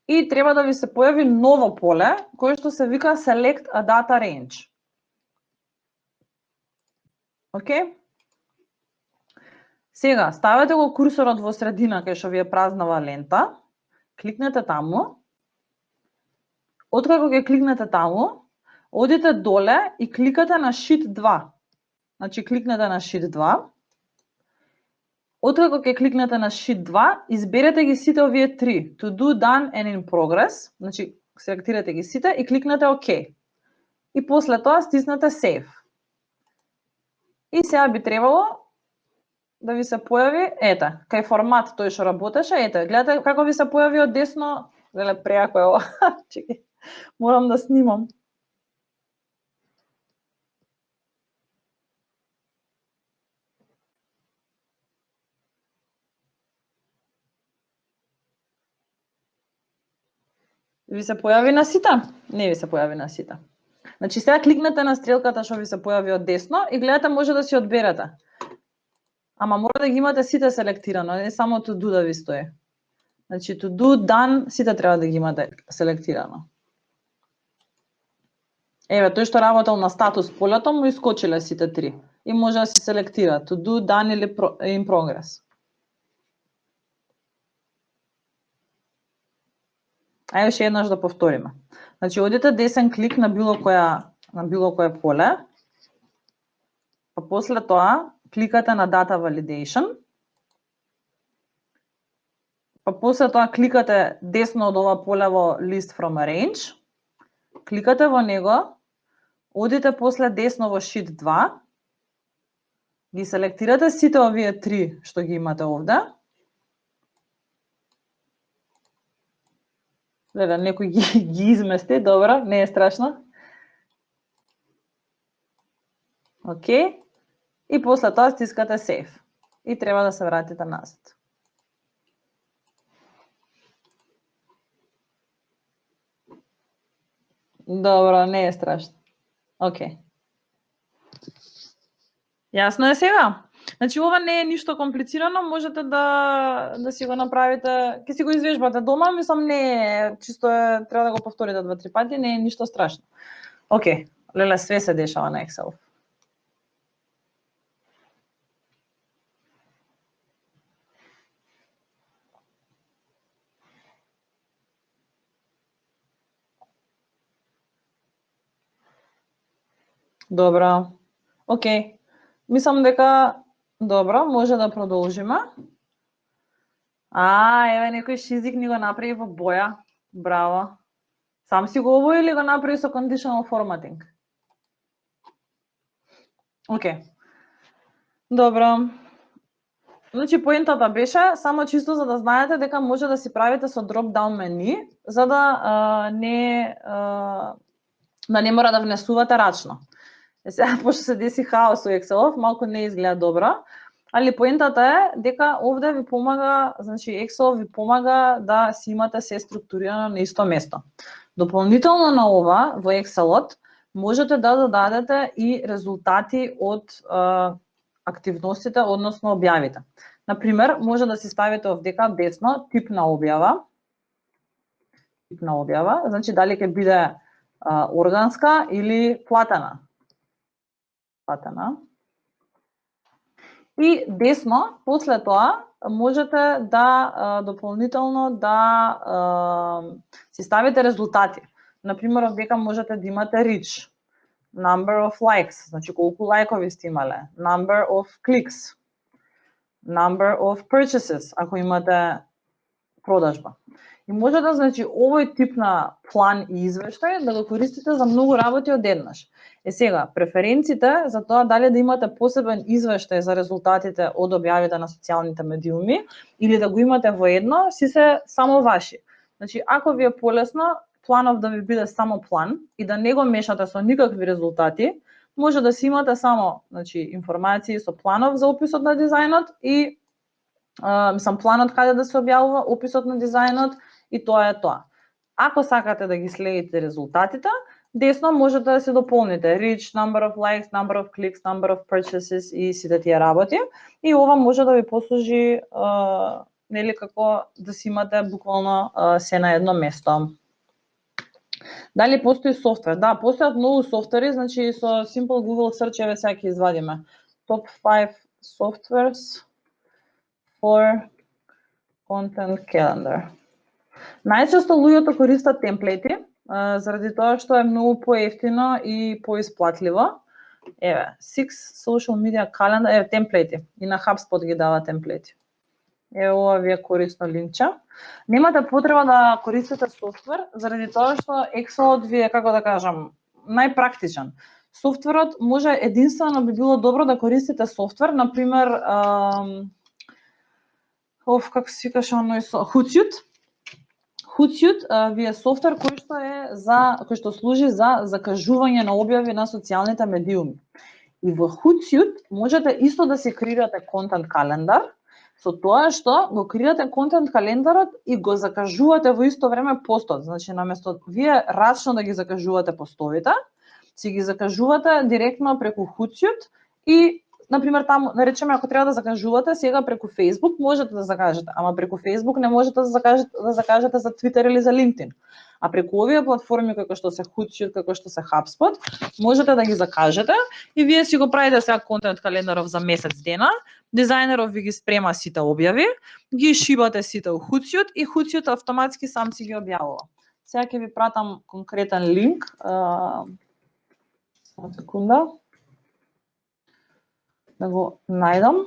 Speaker 1: и треба да ви се појави ново поле кое што се вика Select a Data Range. Окей? Сега, ставете го курсорот во средина кај што ви е празнава лента, кликнете таму. Откако ќе кликнете таму, одите доле и кликате на Sheet 2. Значи, кликнете на Sheet 2. Откако ќе кликнете на Sheet 2, изберете ги сите овие три. To do, done and in progress. Значи, селектирате ги сите и кликнете OK. И после тоа стиснете Save. И сега би требало да ви се појави, кај формат тој што работеше, гледате како ви се појави од десно, леле, преако е ова. Чекај. Морам да снимам. Ви се појави на сите? Не ви се појави на сите. Значи сега кликнете на стрелката што ви се појави од десно и гледате може да си одберете. Ама мора да ги имате сите селектирано, не само to do да ви стои. Значи to do, done, сите треба да ги имате селектирано. Еве, тој што работел на статус полето му искочиле сите три. И може да се селектира to do, done или in progress. Ше еднаш да повториме. Значи, одите десен клик на било кое поле, па после тоа кликате на Data Validation, па после тоа кликате десно од ова поле во List from a Range, кликате во него, одите после десно во Sheet 2, ги селектирате сите овие три што ги имате овде. Леле, некој ги измести, добро, не е страшно. Окей. И после тоа стискате Save. И треба да се вратите назад. Добро, не е страшно. Окей. Јасно е сега? Значи ова не е ништо комплицирано, можете да си го направите, ќе си го извежбате дома, мислам не е, чисто е, треба да го повторите 2-3 пати, не е ништо страшно. Океј, леле, све се дешава на Excel. Добро. Океј. Мислам дека добро, може да продолжиме. Еве некој шизик ни го направи во боја. Браво. Сам си го обои или го направи со conditional formatting? Океј. Добро. Значи поентата беше само чисто за да знаете дека може да си правите со drop down мени, за да не мора да внесувате рачно. Сега пошто се деси хаос во Excel, малку не изгледа добро, али поентата е дека овде ви помага, значи Excel ви помага да си имате се структурирано на исто место. Дополнително на ова во Excel-от можете да додадете и резултати од активностите, односно објавите. Например, може да си ставите овдека десно тип на објава. Тип на објава, значи дали ќе биде органска или платена. Платена. И десно, после тоа, можете да дополнително да си ставите резултати. Например, овдека можете да имате reach, number of likes, значи колку лајкови сте имале, number of clicks, number of purchases, ако имате продажба. И може да, значи, овој тип на план и извештај да го користите за многу работи одеднаш. Сега, преференците за тоа дали да имате посебен извештај за резултатите од објавите на социјалните медиуми или да го имате во едно, си се само ваши. Значи, ако ви е полесно, планов да ви биде само план и да не го мешате со никакви резултати, може да си имате само, значи, информации со планов за описот на дизајнот и мислам планот каде да се објавува, описот на дизајнот и тоа е тоа. Ако сакате да ги следите резултатите, десно можете да се дополните reach, number of likes, number of clicks, number of purchases и сите тие работи. И ова може да ви послужи нели како да си имате буквално се на едно место. Дали постои софтвер? Да, постојат многу софтвери, значи со Simple Google Search еве сега ќе извадиме. Top 5 softwares for content calendar. Најчесто луѓето користат темплети, заради тоа што е многу поевтино и поисплатливо. Еве, 6 social media calendar, еве темплети. И на HubSpot ги дава темплети. Еве ова ви е корисно линкче. Немате потреба да користите софтвер, заради тоа што Excel ви е, како да кажам, најпрактичен. Софтверот може единствено би било добро да користите софтвер, например, како се викаше оној со Hootsuite. Hootsuite ви е софтвер кој што служи за закажување на објави на социјалните медиуми. И во Hootsuite можете исто да си креирате контент календар, со тоа што го креирате контент календарот и го закажувате во исто време постот. Значи, наместо вие рачно да ги закажувате постовите, си ги закажувате директно преку Hootsuite и например, таму, наречеме, ако треба да закажувате сега преку Facebook, можете да закажете, ама преку Facebook не можете да закажете за Twitter или за LinkedIn. А преку овие платформи како што се Hootsuite, како што се HubSpot, можете да ги закажете и вие си го правите сега контент календаров за месец дена, дизајнеров ви ги спрема сите објави, ги шибате сите у Hootsuite и Hootsuite автоматски сам си ги објавува. Сега ќе ви пратам конкретен линк. Секунда. Да го најдам.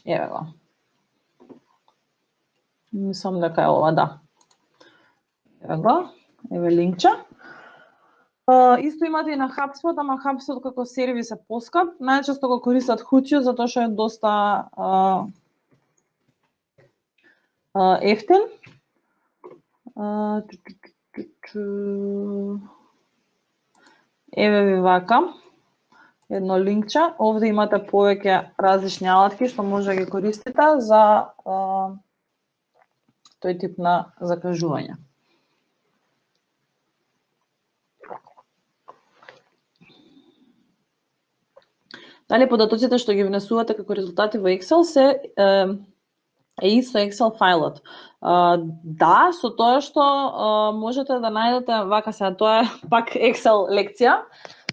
Speaker 1: Еве го. Мислам дека е ова, да. Еве го. Еве линкче. Исто имате и на HubSpot, ама HubSpot како сервис е поскап. Најчесто го користат Hootsuite затоа што е доста ефтин. Еве ви вака едно линкче. Овде имате повеќе различни алатки што може да ги користите за тој тип на закажување. Дали податоците што ги внесувате како резултати во Excel е исто Excel фајлот. Да, со тоа што можете да најдете, вака сега, тоа е пак Excel лекција,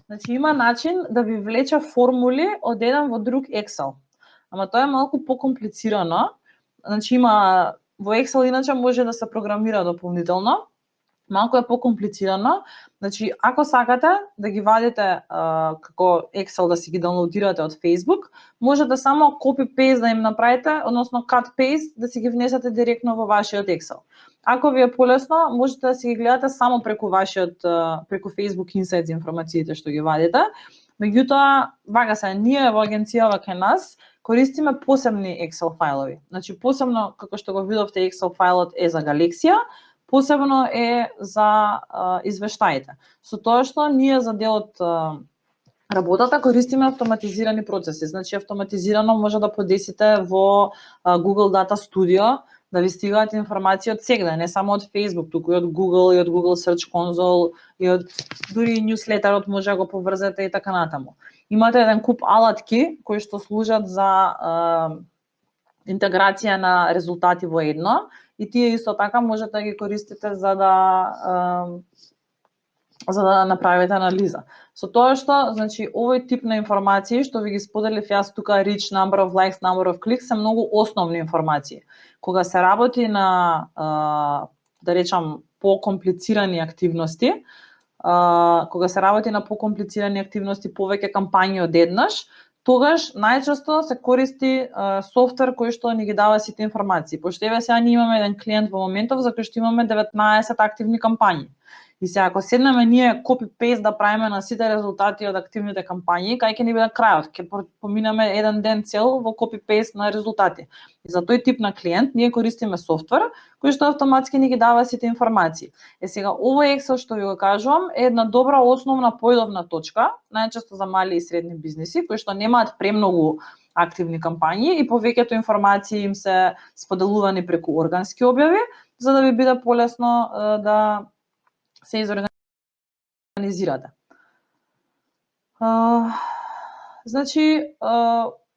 Speaker 1: значи има начин да ви влече формули од еден во друг Excel. Ама тоа е малку покомплицирано. Значи има во Excel иначе може да се програмира дополнително. Малку е покомплицирано. Значи, ако сакате да ги вадите како Excel да си ги даунлоадирате од Facebook, можете само copy-paste да им направите, односно cut-paste да си ги внесете директно во вашиот Excel. Ако ви е полесно, можете да си ги гледате само преку преку Facebook Insights информациите што ги вадите. Меѓутоа, вака се, ние во агенцијава кај нас користиме посебни Excel фајлови. Значи, посебно, како што го видовте, Excel фајлот е за Галексија, посебно е за извештаите. Со тоа што ние за делот работата користиме автоматизирани процеси. Значи, автоматизирано може да подесите во Google Data Studio да ви стигаат информации од сегде, не само од Facebook, туку и од Google, и од Google Search Console, и од дури newsletterот може да го поврзете и така натаму. Имате еден куп алатки кои што служат за интеграција на резултати во едно, и тие исто така можете да ги користите за да направите анализа. Со тоа што, значи, овој тип на информации што ви ги споделив јас тука, reach, number of likes, number of clicks, се многу основни информации. Кога се работи на, да речам, покомплицирани активности, повеќе кампањи одеднаш, тогаш најчесто се користи софтвер кој што ни ги дава сите информации. Пошто еве сега ние имаме еден клиент во моментов за кој што имаме 19 активни кампањи. И сега ако седнеме ние copy-paste да правиме на сите резултати од активните кампањи, кај ќе ни биде крајот? Ќе поминеме еден ден цел во copy-paste на резултати. И за тој тип на клиент ние користиме софтвер кој што автоматски ни ги дава сите информации. Сега овој Excel што ви го кажувам е една добра основна појдовна точка, најчесто за мали и средни бизниси кои што немаат премногу активни кампањи и повеќето информации им се споделувани преку органски објави, за да ви биде полесно да се изорганизирате. Значи,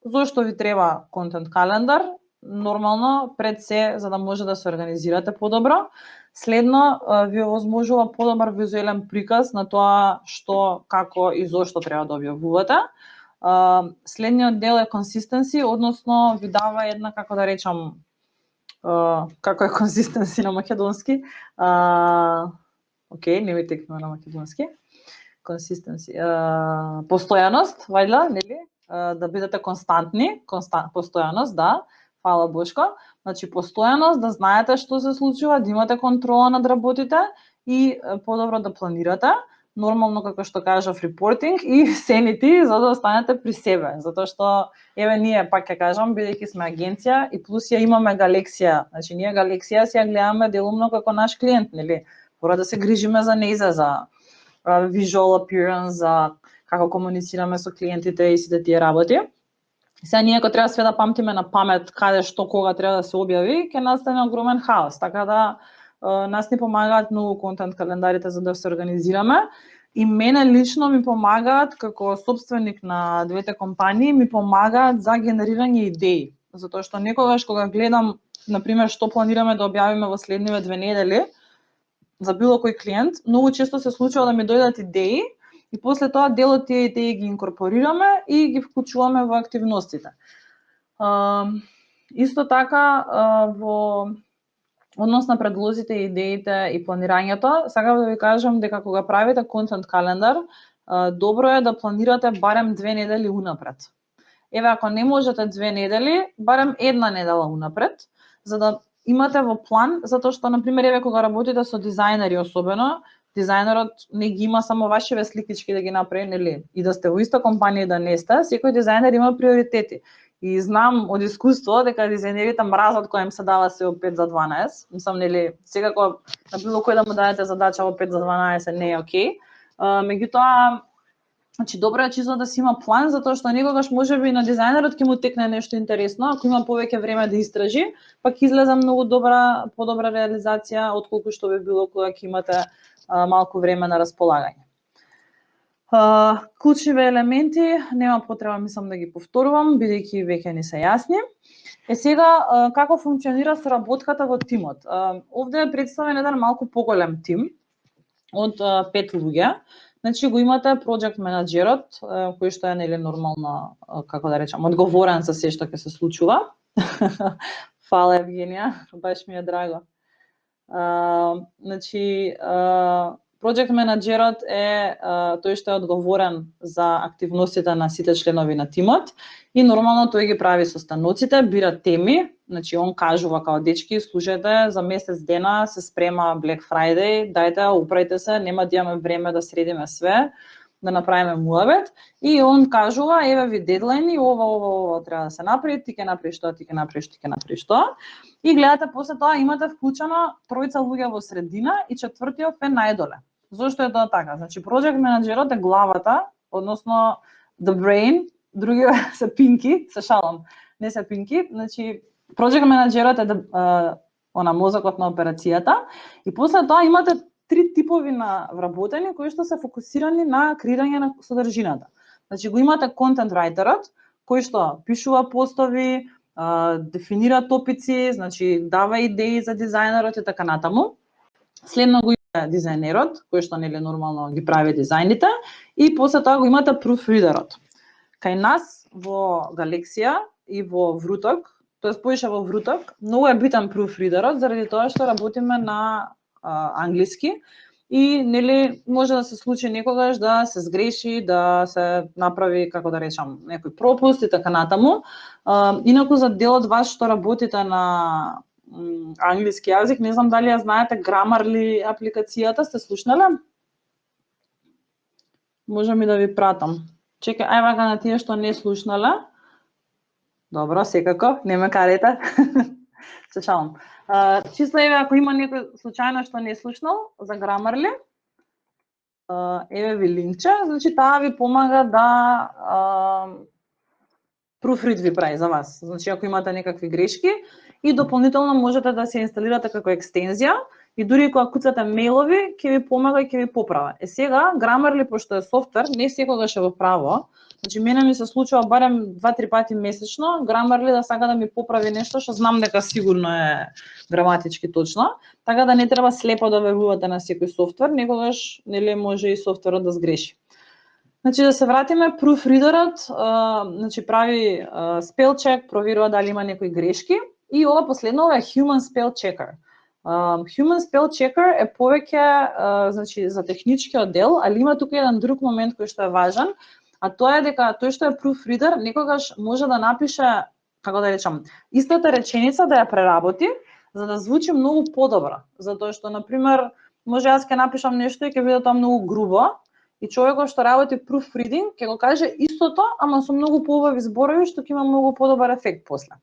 Speaker 1: зошто ви треба контент календар? Нормално, пред се, за да може да се организирате подобро. Следно, ви овозможува подобар визуелен приказ на тоа што, како и зошто треба да објавувате. Следниот дел е consistency, односно ви дава една, како да речам, како е consistency на македонски, окей, не ми текнува на македонски. Consistency. Постојаност, вајда, нели? Да бидете константни, постојаност, да. Фала Бошко. Значи постојаност, да знаете што се случува, да имате контрола над работите и подобро да планирате. Нормално, како што кажав, репортинг и sanity, за да останете при себе. Затоа што, еве, ние, пак ќе кажам, бидејќи сме агенција и плюс ја имаме Галексија. Значи, ние Галексија си ја гледаме делумно како наш клиент, нели? Мора да се грижиме за нејза, за visual appearance, за како комуницираме со клиентите и сите тие работи. Сега ние ако треба све да памтиме на памет каде што кога треба да се објави, ќе настане огромен хаос. Така да нас ни помагаат многу контент календарите за да се организираме. И мене лично ми помагаат, како собственик на двете компании, ми помагаат за генерирање идеи. Затоа што некогаш кога гледам, например, што планираме да објавиме во следниве 2 недели, за било кој клиент, многу често се случува да ми дојдат идеи и после тоа дел од тие идеи ги инкорпорираме и ги вклучуваме во активностите. Исто така, во однос на предлозите, идеите и планирањето, сакам да ви кажам дека кога правите контент календар, добро е да планирате барем 2 недели унапред. Еве, ако не можете 2 недели, барем 1 недела унапред, за да имате во план, затоа што, например, еве, кога работите со дизајнери особено, дизајнерот не ги има само вашиве сликички да ги направи, нели? И да сте во иста компанија и да не сте, секој дизајнер има приоритети. И знам од искуство дека дизајнерите мразат кога им се дава се во 5 за 12. Мислам, нели, секако на било кој да му дадете задача во 5 за 12 не е окей. Меѓутоа, значи добро е чисто да си има план, затоа што некогаш можеби на дизајнерот ќе му текне нешто интересно, ако има повеќе време да истражи, пак излезе многу подобра реализација отколку што би било кога ќе имате малку време на располагање. Клучниве елементи нема потреба мислам да ги повторувам бидејќи веќе ни се јасни. Сега како функционира соработката во тимот? Овде е представен еден малку поголем тим од 5 луѓе. Значи го имате project менаџерот, кој што е нели нормално, како да речам, одговорен за се што ќе се случува. Фала Евгенија, баш ми е драго. Значи project менаџерот е тој што е одговорен за активностите на сите членови на тимот и нормално тој ги прави состаноците, бира теми, значи он кажува као дечки, слушајте, за месец дена се спрема Black Friday, дајте, управите се, нема да имаме време да средиме све, да направиме муабет и он кажува, еве ви дедлајни, ова треба да се направи, ти ќе направиш тоа, ти ќе направиш тоа. И гледате после тоа имате вклучено тројца луѓе во средина и четвртиот е најдоле. Зошто е тоа така? Значи project менаџерот е главата, односно the brain, други се пинки, се шалам, не се пинки, значи project менаџерот е мозокот на операцијата и после тоа имате три типови на вработени кои што се фокусирани на креирање на содржината. Значи го имате content writer-от кој што пишува постови, дефинира топици, значи дава идеи за дизајнерот и така натаму. Следно го има дизајнерот, кој што нели нормално ги прави дизајните, и после тоа го имате proofreader-от. Кај нас во Галексија и во Вруток, тоест повеќе во Вруток, многу е битен proofreader-от заради тоа што работиме на англиски и нели може да се случи некогаш да се сгреши, да се направи, како да речам, некој пропуст и така натаму. Инаку за дел од вас што работите на англиски јазик, не знам дали ја знаете Grammarly апликацијата, сте слушнале? Можам и да ви пратам. Чекај, ај вака на тие што не слушнале. Добро, секако, не ме карете. Се шалам. Чисто еве ако има некој случајно што не е слушнал за Grammarly, еве ви линкче, значи таа ви помага да proofread ви прави за вас. Значи ако имате некакви грешки и дополнително можете да се инсталирате како екстензија и дури кога куцате мејлови, ќе ви помага и ќе ви поправа. Сега Grammarly пошто е софтвер, не секогаш е во право. Значи мене ми се случува барем 2-3 пати месечно Grammarly да сака да ми поправи нешто што знам дека сигурно е граматички точно, така да не треба слепо да верувате на секој софтвер, некогаш нели може и софтверот да сгреши. Значи да се вратиме, proofreader-от значи прави spell check, проверува дали има некои грешки и ова последно е human spell checker. Human spell checker е повеќе значи за техничкиот дел, али има тука еден друг момент кој што е важен, а тоа е дека тој што е proofreader некогаш може да напише, како да речам, истата реченица да ја преработи за да звучи многу подобро, затоа што на пример може јас ќе напишам нешто и ќе биде тоа многу грубо и човекот што работи proofreading ќе го каже истото, ама со многу поубави зборови што ќе има многу подобар ефект после.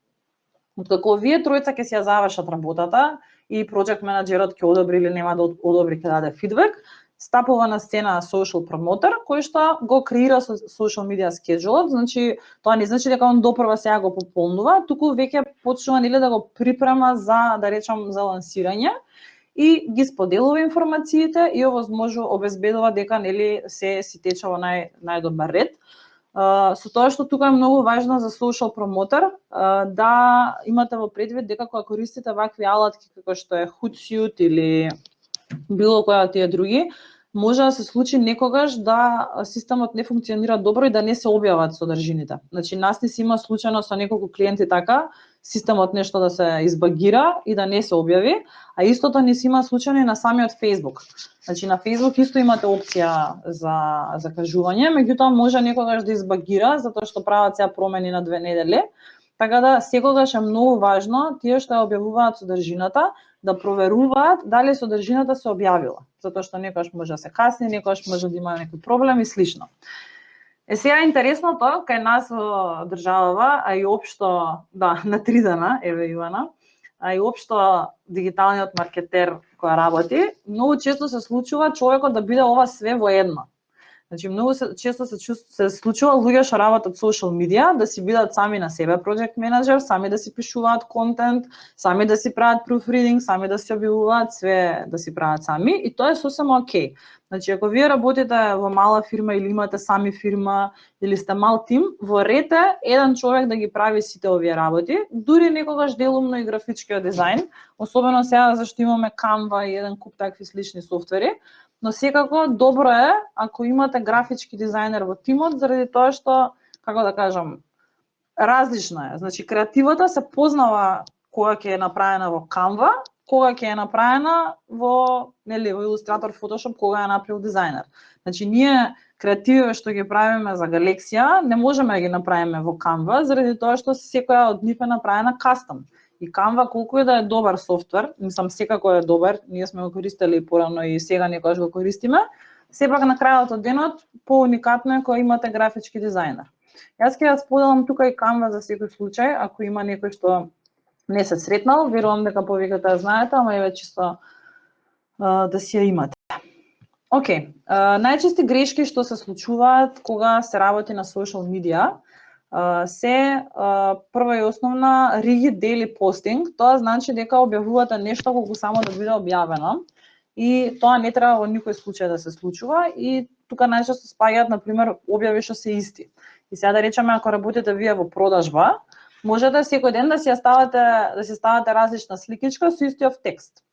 Speaker 1: Откако овие тројца ќе си ја завршат работата и project менаџерот ќе одобри или нема да одобри, ќе даде фидбек, стапува на сцена social promoter кој што го креира со social media schedule, значи тоа не значи дека он допрва сега го пополнува, туку веќе почнува нели да го припрема за, да речам, за лансирање и ги споделува информациите и обезбедува дека нели се си тече во најдобар ред. Со тоа што тука е многу важно за social promoter да имате во предвид дека кога користите вакви алатки како што е Hootsuite или било која од тие други, може да се случи некогаш да системот не функционира добро и да не се објават содржините. Значи нас не си има случајно со неколку клиенти така, системот нешто да се избагира и да не се објави, а истото не си има случајно и на самиот Facebook. Значи на Facebook исто имате опција за закажување, меѓутоа може некогаш да избагира затоа што прават сега промени на 2 недели. Така да секогаш е многу важно тие што ја објавуваат содржината да проверуваат дали содржината се објавила, затоа што некогаш може да се касни, некогаш може да има некој проблем и слично. Сега интересното кај нас во државава, а и општо, да, на 3 дена, еве Ивана, а и општо дигиталниот маркетер која работи, многу често се случува човекот да биде ова све во едно. Значи многу често се случува луѓе што работат social media да си бидат сами на себе project manager, сами да си пишуваат контент, сами да си прават proofreading, сами да се објавуваат, све да си прават сами и тоа е сосема окей. Значи ако вие работите во мала фирма или имате сами фирма или сте мал тим, во ред е еден човек да ги прави сите овие работи, дури некогаш делумно и графичкиот дизајн, особено сега зашто имаме Canva и еден куп такви слични софтвери, но секако добро е ако имате графички дизајнер во тимот, заради тоа што, како да кажам, различно е. Значи, креативата се познава кога ќе е направена во Canva, кога ќе е направена во, нели, во Illustrator, Photoshop, кога е направил дизајнер. Значи, ние креатививе што ги правиме за Галексија, не можеме да ги направиме во Canva, заради тоа што секоја од нив е направена кастом. И Canva, колку и да е добар софтвер, мислам секако е добар, ние сме го користели порано и сега некогаш го користиме, сепак на крајот од денот поуникатно е кога имате графички дизајнер. Јас ќе ја споделам тука и Canva за секој случај, ако има некој што не се сретнал, верувам дека повеќето ја знаете, ама еве чисто да си ја имате. Океј, најчести грешки што се случуваат кога се работи на social media се прва и основна rigid daily posting, тоа значи дека објавувате нешто колку само да биде објавено и тоа не треба во никој случај да се случува и тука најчесто спаѓаат на пример објави што се исти. И сега да речеме ако работите вие во продажба, можете секој ден да си ставате различна сликичка со истиот текст.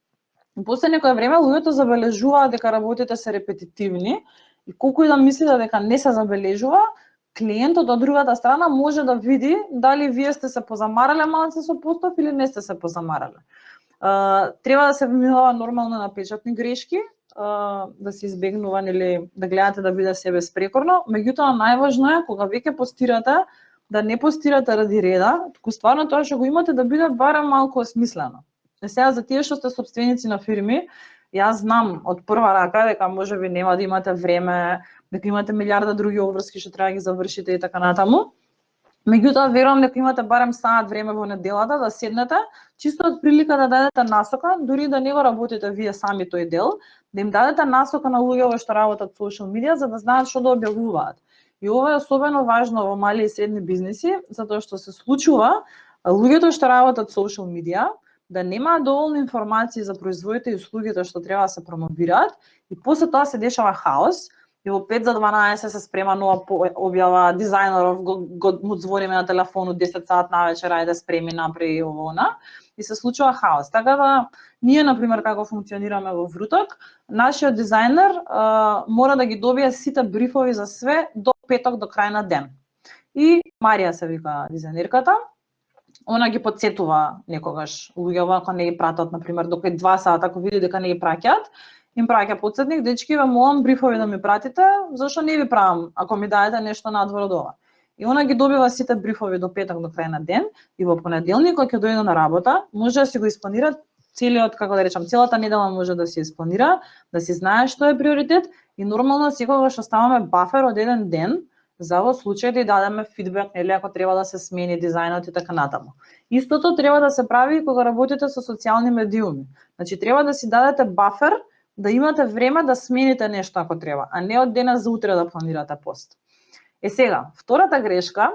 Speaker 1: И после некое време луѓето забележуваат дека работите се репетитивни и колку и да мислите дека не се забележува, клиентот од другата страна може да види дали вие сте се позамарале малце со постав или не сте се позамарале. Треба да се внимава нормално на печатни грешки, да се избегнува или да гледате да биде се безпрекорно, меѓутоа најважно е кога веќе постирате да не постирате ради реда, туку стварно тоа што го имате да биде барем малку осмислено. Сега за тие што сте сопственици на фирми, јас знам од прва рака дека можеби нема да имате време, дека имате милиарда други обврски што треба да ги завршите и така натаму. Меѓутоа верувам дека имате барем саат време во неделата да седнете, чисто од прилика да дадете насока, дури да не го работите вие сами тој дел, да им дадете насока на луѓето што работат social media за да знаат што да објавуваат. И ова е особено важно во мали и средни бизниси, затоа што се случува луѓето што работат social media да немаат доволно информации за производите и услугите што треба да се промовираат и после тоа се дешава хаос и во 5 за 12 се спрема нова објава, дизајнеров му звониме на телефонот 10 сат навечер, ајде спреми, направи ово и се случува хаос. Така да ние на пример како функционираме во Вруток, нашиот дизајнер мора да ги добие сите брифови за све до петок до крај на ден. И Марија се вика дизајнерката, она ги подсетува некогаш луѓето ако не ги пратат на пример до 2 сата, ако види дека не ги праќаат, им праќа подсетник, дечки, ве молам брифови да ми пратите, зашто не ви правам ако ми дадете нешто надвор од ова. И она ги добива сите брифови до петок до крај на ден и во понеделник кога ќе дојде на работа, може да си го испланира целиот, како да речам, целата недела може да се испланира, да си знае што е приоритет и нормално секогаш оставаме бафер од еден ден за во случај да дадеме фидбек, нели ако треба да се смени дизајнот и така натаму. Истото треба да се прави и кога работите со социјални медиуми. Значи треба да си дадете бафер да имате време да смените нешто ако треба, а не од денес за утре да планирате пост. Сега, втората грешка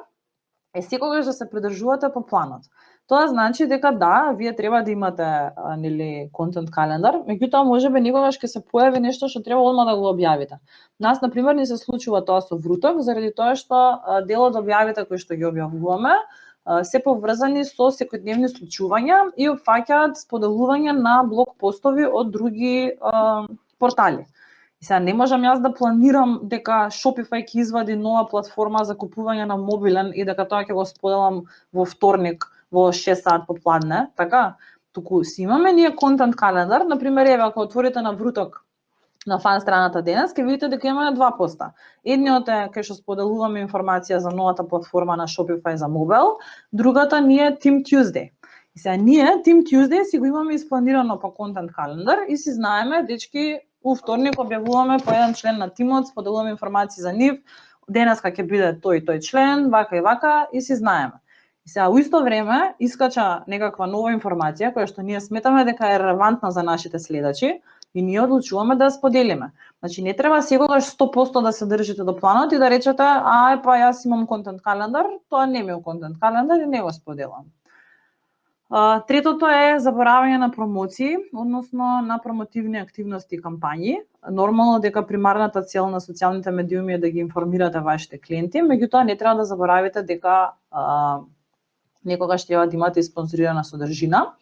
Speaker 1: е секогаш да се придржувате по планот. Тоа значи дека да, вие треба да имате нели контент календар, меѓутоа можеби некогаш ќе се појави нешто што треба одма да го објавите. Нас на пример не се случува тоа со Вруток, заради тоа што дел од објавите кои што ги објавуваме се поврзани со секојдневни случувања и опфаќаат споделување на блог постови од други портали. И сега не можам јас да планирам дека Shopify ќе извади нова платформа за купување на мобилен и дека тоа ќе го споделам во вторник во 6 сат попладне, така? Туку си имаме ние контент календар, на пример еве ако отворите на Вруток на фан страната денес, ќе видите дека имаме два поста. Едниот е кај што споделуваме информација за новата платформа на Shopify за мобил, другата ни е Team Tuesday. И сега ние Team Tuesday си го имаме испланирано по контент календар и си знаеме, дечки, у вторник објавуваме по еден член на тимот, споделуваме информации за нив, денеска ќе биде тој и тој член, вака и си знаеме. И сега у исто време искача некаква нова информација која што ние сметаме дека е релевантна за нашите следачи и ние одлучуваме да ја споделиме. Значи не треба секогаш 100% да се држите до планот и да речете, па јас имам контент календар, тоа не ми е контент календар и не го споделам. Третото е заборавање на промоции, односно на промотивни активности и кампањи. Нормално дека примарната цел на социјалните медиуми е да ги информирате вашите клиенти, меѓутоа не треба да заборавите дека некогаш треба да имате спонзорирана содржина.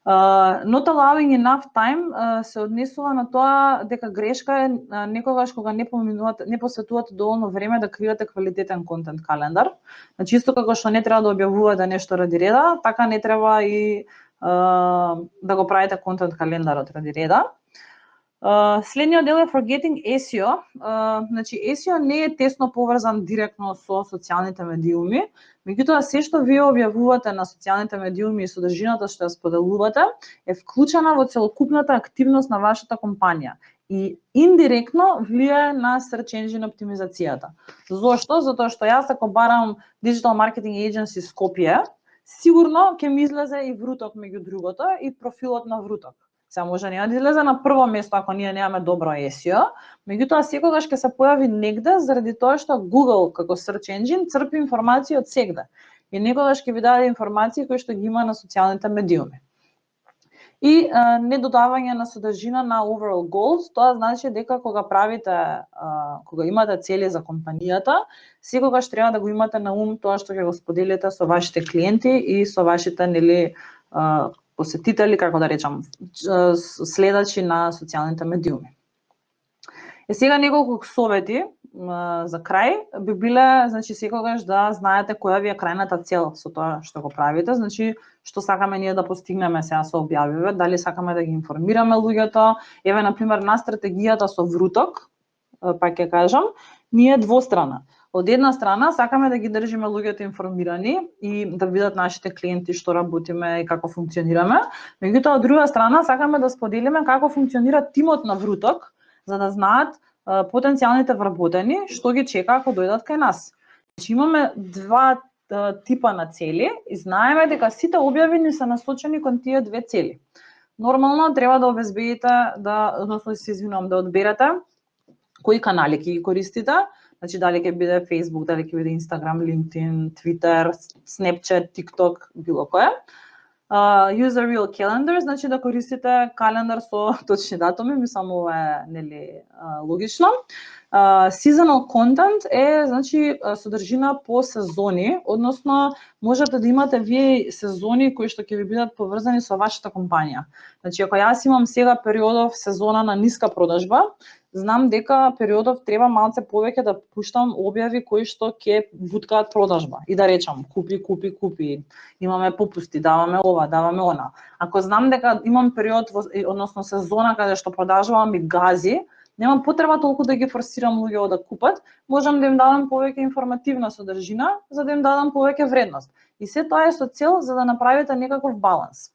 Speaker 1: Not allowing enough time се однесува на тоа дека грешка е некогаш кога не посветувате доволно време да креирате квалитетен контент календар. Значи исто како што не треба да објавувате нешто ради реда, така не треба и да го правите контент календарот ради реда. Следниот дел е forgetting SEO. Значи SEO не е тесно поврзан директно со социјалните медиуми, меѓутоа се што вие објавувате на социјалните медиуми и содржината што ја споделувате е вклучена во целокупната активност на вашата компанија и индиректно влијае на search engine оптимизацијата. Зошто? Затоа што јас ако барам Digital Marketing Agency Скопје, сигурно ќе ми излезе и Вруток меѓу другото и профилот на Вруток. Сега може не да излезе на прво место ако ние немаме добро SEO, меѓутоа секогаш ќе се појави негде заради тоа што Google како search engine црпи информации од сегде. И некогаш ќе ви даде информации кои што ги има на социјалните медиуми. И недодавање на содржина на overall goals, тоа значи дека кога правите, кога имате цели за компанијата, секогаш треба да го имате на ум тоа што ќе го споделите со вашите клиенти и со вашите посетители, како да речам, следачи на социјалните медиуми. Сега неколку совети за крај би биле, значи секогаш да знаете која ви е крајната цел со тоа што го правите, значи што сакаме ние да постигнеме сега со објавиве, дали сакаме да ги информираме луѓето, еве на пример на стратегијата со Вруток, пак ќе кажам, ние е двострана. Од една страна сакаме да ги држиме луѓето информирани и да видат нашите клиенти што работиме и како функционираме, меѓутоа од друга страна сакаме да споделиме како функционира тимот на Вруток, за да знаат потенцијалните вработени што ги чека ако дојдат кај нас. Значи имаме два типа на цели и знаеме дека сите објави ни се насочени кон тие две цели. Нормално треба да обезбедите да одберете кои канали ќе ги користите, значи дали ќе биде Facebook, дали ќе биде Instagram, LinkedIn, Twitter, Snapchat, TikTok, било кое. Use a real calendar, значи да користите календар со точни датуми, мислам ова е нели логично. Seasonal content е значи содржина по сезони, односно можете да имате вие сезони кои што ќе ви бидат поврзани со вашата компанија. Значи ако јас имам сега периодов сезона на ниска продажба, знам дека периодов треба малце повеќе да пуштам објави кои што ќе буткаат продажба и да речам купи, имаме попусти, даваме ова, даваме она. Ако знам дека имам период, односно сезона каде што продажбам и гази, немам потреба толку да ги форсирам луѓето да купат, можам да им дадам повеќе информативна содржина, за да им дадам повеќе вредност. И се тоа е со цел за да направите некаков баланс.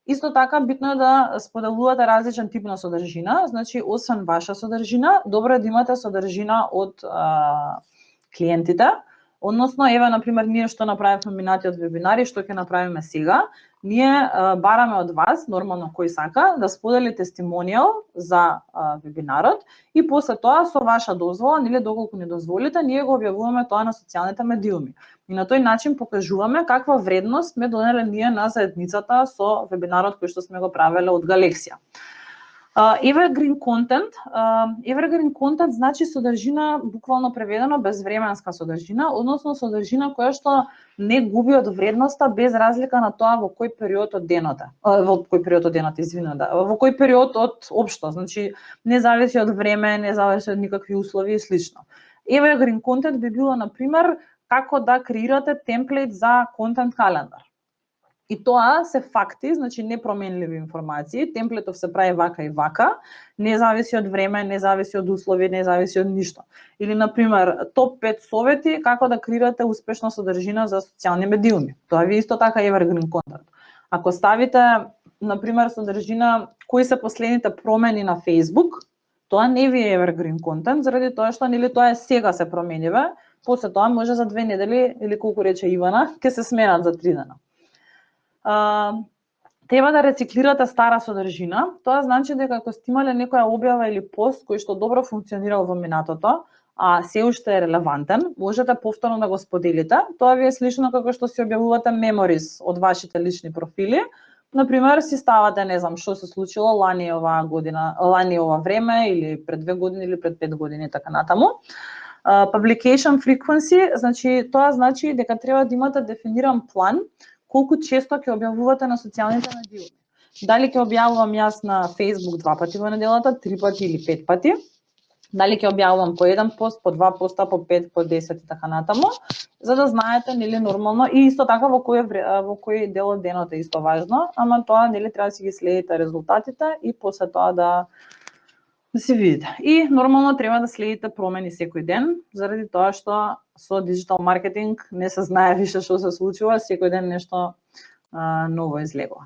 Speaker 1: Исто така битно е да споделувате различен тип на содржина, значи освен ваша содржина, добро е да имате содржина од клиентите. Односно, еве, например, ние што направивме минатиот вебинар и што ќе направиме сега, ние бараме од вас, нормално кој сака, да сподели тестимонијал за вебинарот и после тоа со ваша дозвола, нели доколку не дозволите, ние го објавуваме тоа на социјалните медиуми. И на тој начин покажуваме каква вредност сме донеле ние на заедницата со вебинарот кој што сме го правеле од Галексија. Evergreen content. Evergreen content значи содржина, буквално преведено, безвременска содржина, односно содржина која што не губи од вредноста без разлика на тоа во кој период од денот во кој период од општо, значи не зависи од време, не зависи од никакви услови и слично. Evergreen content би било на пример како да креирате темплейт за контент календар. И тоа се факти, значи непроменливи информации, темплетов се прави вака и вака, не зависи од време, не зависи од услови, не зависи од ништо. Или, например, топ 5 совети како да креирате успешна содржина за социјални медиуми. Тоа ви исто така evergreen content. Ако ставите, например, содржина кои се последните промени на Facebook, тоа не ви е evergreen content, заради тоа што нели тоа е сега се промениве, после тоа може за 2 недели или колку рече Ивана, ќе се сменат за 3 дена. треба да рециклирате стара содржина. Тоа значи дека ако сте имале некоја објава или пост кој што добро функционирал во минатото, а се уште е релевантен, можете повторно да го споделите. Тоа ви е слично како што си објавувате меморис од вашите лични профили. Например, си ставате, не знам, што се случило лани оваа година, лани ова време, или пред 2 години, или пред 5 години, така натаму. Publication frequency, значи тоа значи дека треба да имате дефиниран план колку често ќе објавувате на социјалните медии. Дали ќе објавувам јас на Facebook 2 пати во неделата, 3 пати или 5 пати? Дали ќе објавувам по еден пост, по 2 поста, по 5, по 10 и така натаму, за да знаете нели нормално и исто така во кој дел од денот е исто важно, ама тоа нели треба да си ги следите резултатите и после тоа да си видите. И нормално треба да следите промени секој ден, заради тоа што со диджитал маркетинг не се знае више што се случува, секој ден нешто ново излегува.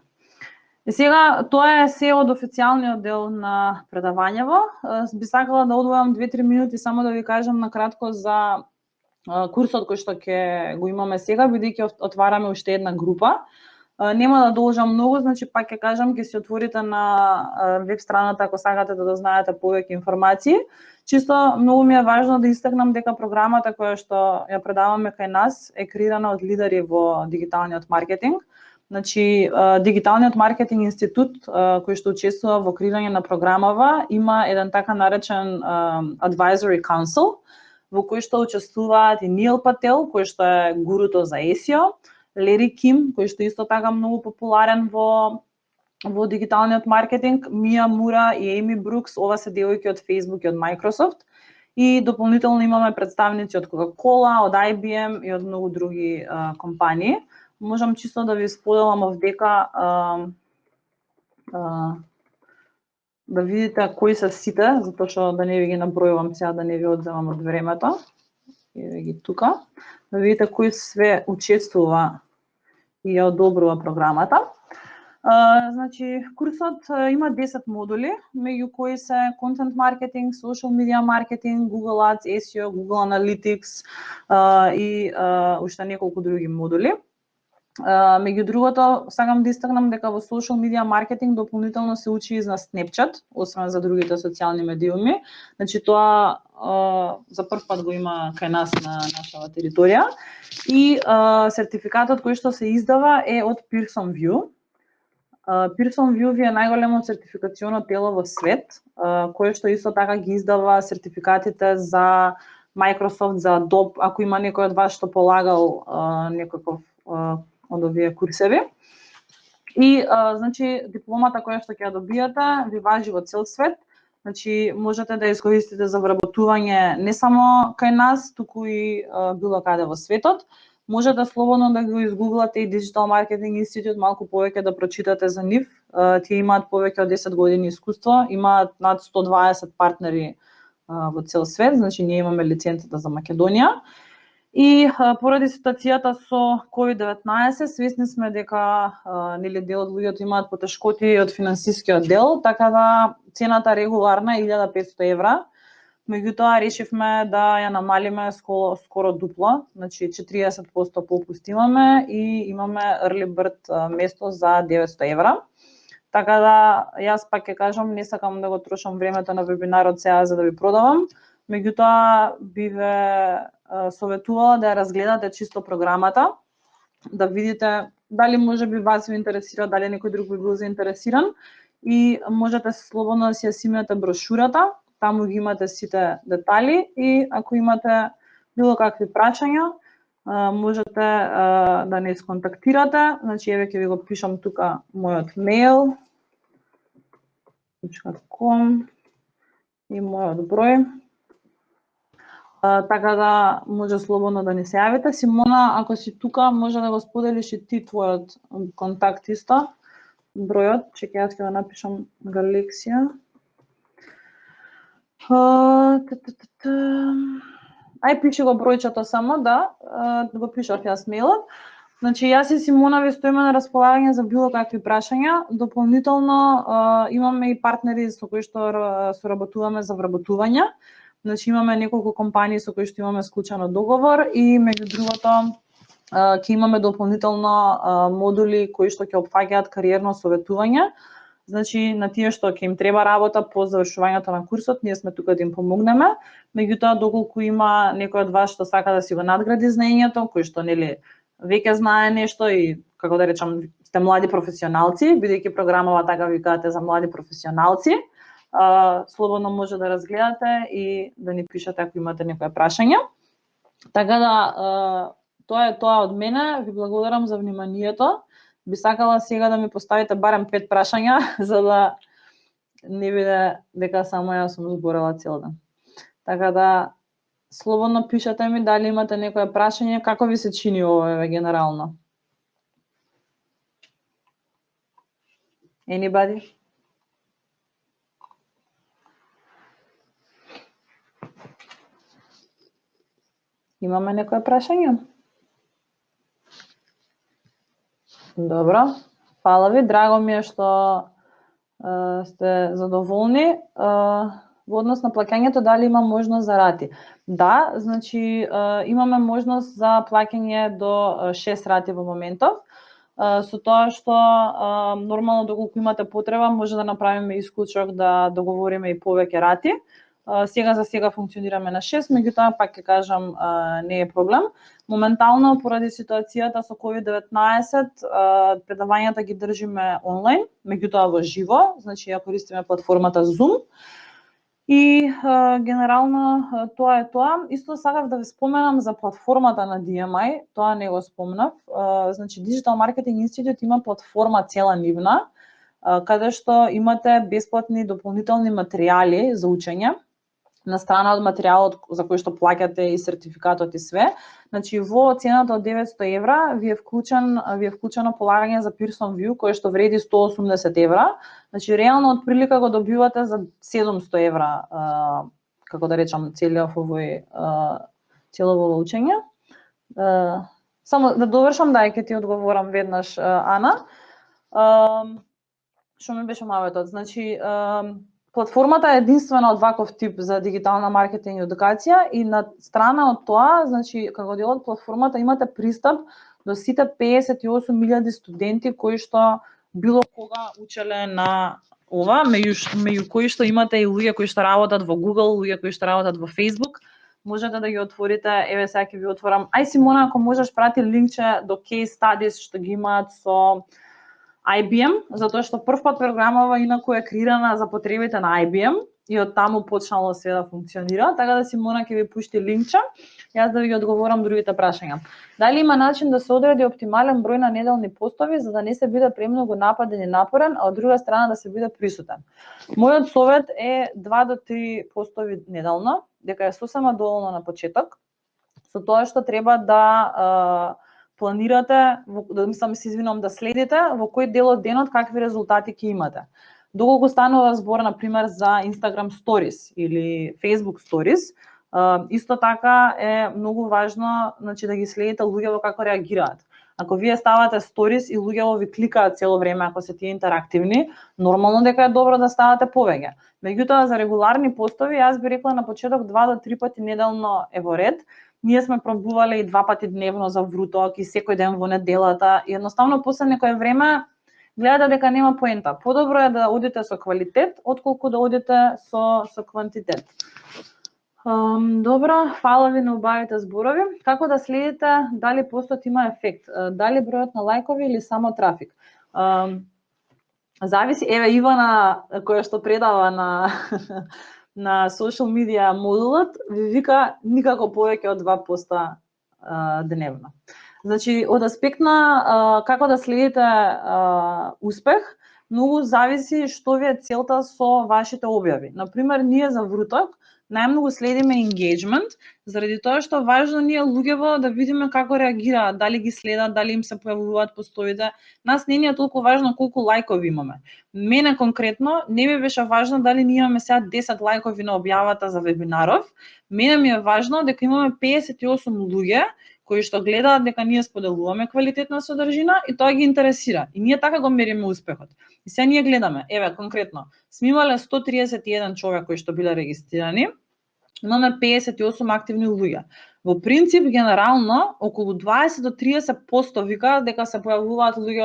Speaker 1: И сега, тоа е се од официјалниот дел на предавањево. Би сакала да одвојам 2-3 минути само да ви кажам накратко за курсот кој што ќе го имаме сега, бидејќи отвараме уште една група. Нема да должам многу, значи пак ќе кажам, ќе си отворите на веб страната ако сакате да знаете повеќе информации. Чисто многу ми е важно да истакнам дека програмата која што ја предаваме кај нас е креирана од лидери во дигиталниот маркетинг. Значи, Дигиталниот маркетинг институт, кој што учествува во креирање на програмава, има еден така наречен Advisory Council, во кој што учествуваат и Нил Пател, кој што е гуруто за SEO, Лери Ким, кој што исто така многу популарен во дигиталниот маркетинг, Мија Мура и Еми Брукс, ова се девојки од Facebook и од Microsoft. И дополнително имаме представници од Coca-Cola, од IBM и од многу други компании. Можам чисто да ви споделам овдека да видите кои се сите, затоа што да не ви ги набројувам сега, да не ви одземам од времето. Еве ги тука. Да видите кои све учествува и ја одобрува програмата. Значи, курсот има 10 модули, меѓу кои се контент маркетинг, social media маркетинг, Google Ads, SEO, Google Analytics и уште неколку други модули. Меѓу другото, сакам да истакнам дека во social media маркетинг дополнително се учи и за Snapchat, освен за другите социјални медиуми. Значи тоа за прв пат го има кај нас на нашава територија. И сертификатот кој што се издава е од Pearson VUE. Pearson VUE ви е најголемото сертификационо тело во свет, кое што исто така ги издава сертификатите за Microsoft, за Adobe, ако има некој од вас што полагал некаков од овие курсеви. И значи дипломата која што ќе ја добиете ви важи во цел свет. Значи можете да ја искористите за вработување не само кај нас, туку и било каде во светот. Можете слободно да го изгуглате и Digital Marketing Institute, малку повеќе да прочитате за нив. Тие имаат повеќе од 10 години искуство, имаат над 120 партнери во цел свет, значи ние имаме лиценцата за Македонија. И поради ситуацијата со COVID-19, свесни сме дека нели дел од луѓето имаат потешкоти од финансискиот дел, така да цената регуларна е 1500 евра. Меѓутоа решивме да ја намалиме скоро дупло, значи 40% попуст имаме и имаме early bird место за 900 евра. Така да јас пак ќе кажам, не сакам да го трошам времето на вебинарот сега за да ви продавам, меѓутоа би ве советувала да ја разгледате чисто програмата, да видите дали можеби вас ви интересира, дали некој друг би бил заинтересиран и можете слободно да си ја симнете брошурата, таму ги имате сите детали и ако имате било какви прашања, можете да не сконтактирате. Значи еве ќе ви го пишам тука мојот мејл .com и мојот број. Така да може слободно да ни се јавите. Симона, ако си тука, може да го споделиш и ти твојот контакт исто. Бројот, чекај, јас ќе го напишам Галексија. Ај, пиши го бројчето само, да го пишав јас мејлот. Значи, јас и Симона ви стоиме на располагање за било какви прашања. Дополнително имаме и партнери со кои што соработуваме за вработување. Значи, имаме неколку компании со кои што имаме склучено договор и меѓу другото ќе имаме дополнително модули кои што ќе опфаќаат кариерно советување. Значи, на тие што ќе им треба работа по завршувањето на курсот, ние сме тука да им помогнеме. Меѓутоа, доколку има некој од вас што сака да си го надгради знаењето, кој што нели веќе знае нешто и како да речам сте млади професионалци, бидејќи програмава така викате за млади професионалци, слободно може да разгледате и да ни пишете ако имате некои прашања. Така да тоа е тоа од мене. Ви благодарам за вниманието. Би сакала сега да ми поставите барем 5 прашања за да не биде дека само јас сум зборела цел ден. Така да слободно пишете ми дали имате некое прашање, како ви се чини ова генерално? Anybody? Имаме некое прашање? Добро, фала ви, драго ми е што сте задоволни. Во однос на плаќањето, дали има можност за рати? Да, значи имаме можност за плаќање до 6 рати во моментов. Со тоа што нормално доколку имате потреба може да направиме исклучок да договориме и повеќе рати. Сега за сега функционираме на 6, меѓутоа пак ќе кажам не е проблем. Моментално поради ситуацијата со COVID-19 предавањата ги држиме онлайн, меѓутоа во живо, значи ја користиме платформата Zoom. И генерално тоа е тоа. Исто сакав да ви споменам за платформата на DMI, тоа не го спомнав. Значи Digital Marketing Institute има платформа цела нивна, каде што имате бесплатни дополнителни материјали за учење на страна од материјалот за кој што плаќате и сертификатот и све. Значи во цената од 900 евра ви е вклучено полагање за Pearson VUE кој што вреди 180 евра. Значи реално од прилика го добивате за 700 евра, како да речам, целиот овој целово учење. Само да довршам, да, ќе ти одговорам веднаш, Ана. Што ми беше маветот? Значи платформата е единствена од ваков тип за дигитална маркетинг и едукација и на страна од тоа, значи како дел од платформата имате пристап до сите 58.000 студенти кои што било кога учеле на ова, меѓу кои што имате и луѓе кои што работат во Google, луѓе кои што работат во Facebook. Можете да ги отворите, еве сега ќе ви отворам. Ај Симона, ако можеш прати линкче до case studies што ги имаат со IBM, затоа што првпат програмава инаку е креирана за потребите на IBM и од таму почнало се да функционира, така да Симона ќе ви пушти линкче, јас да ви ги одговорам другите прашања. Дали има начин да се одреди оптимален број на неделни постови за да не се биде премногу нападен и напорен, а од друга страна да се биде присутен? Мојот совет е 2 до 3 постови неделно, дека е сосема доволно на почеток, со тоа што треба да планирате, мислам се извинувам, да следите во кој дел од денот какви резултати ќе имате. Доколку станува збор на пример за Instagram Stories или Facebook Stories, исто така е многу важно, значи да ги следите луѓето како реагираат. Ако вие ставате сторис и луѓето ви кликаат цело време, ако се тие интерактивни, нормално дека е добро да ставате повеќе. Меѓутоа за регуларни постови јас би рекла на почеток 2 до 3 пати неделно е во ред. Ние сме пробувале и 2 пати дневно за вруток и секој ден во неделата и едноставно после некое време гледате дека нема поента. Подобро е да одите со квалитет отколку да одите со квантитет. Добро, фала ви на убавите зборови. Како да следите дали постот има ефект? Дали бројот на лајкови или само трафик? Зависи, еве Ивана која што предава на social media модулот, ви вика никако повеќе од 2 поста дневно. Значи, од аспект на како да следите успех, многу зависи што ви е целта со вашите објави. Например, ние за вруток најмногу следиме engagement, заради тоа што важно ние луѓево да видиме како реагираат, дали ги следат, дали им се појавуваат постовите. Нас не ни е толку важно колку лајкови имаме. Мене конкретно не ми беше важно дали ние имаме сега 10 лајкови на објавата за вебинаров. Мене ми е важно дека имаме 58 луѓе кои што гледаат дека ние споделуваме квалитетна содржина и тоа ги интересира. И ние така го мериме успехот. И сега ние гледаме, еве конкретно, сме имале 131 човек кои што биле регистрирани, имаме 58 активни луѓе. Во принцип, генерално, околу 20 до 30% викаат дека се појавуваат луѓе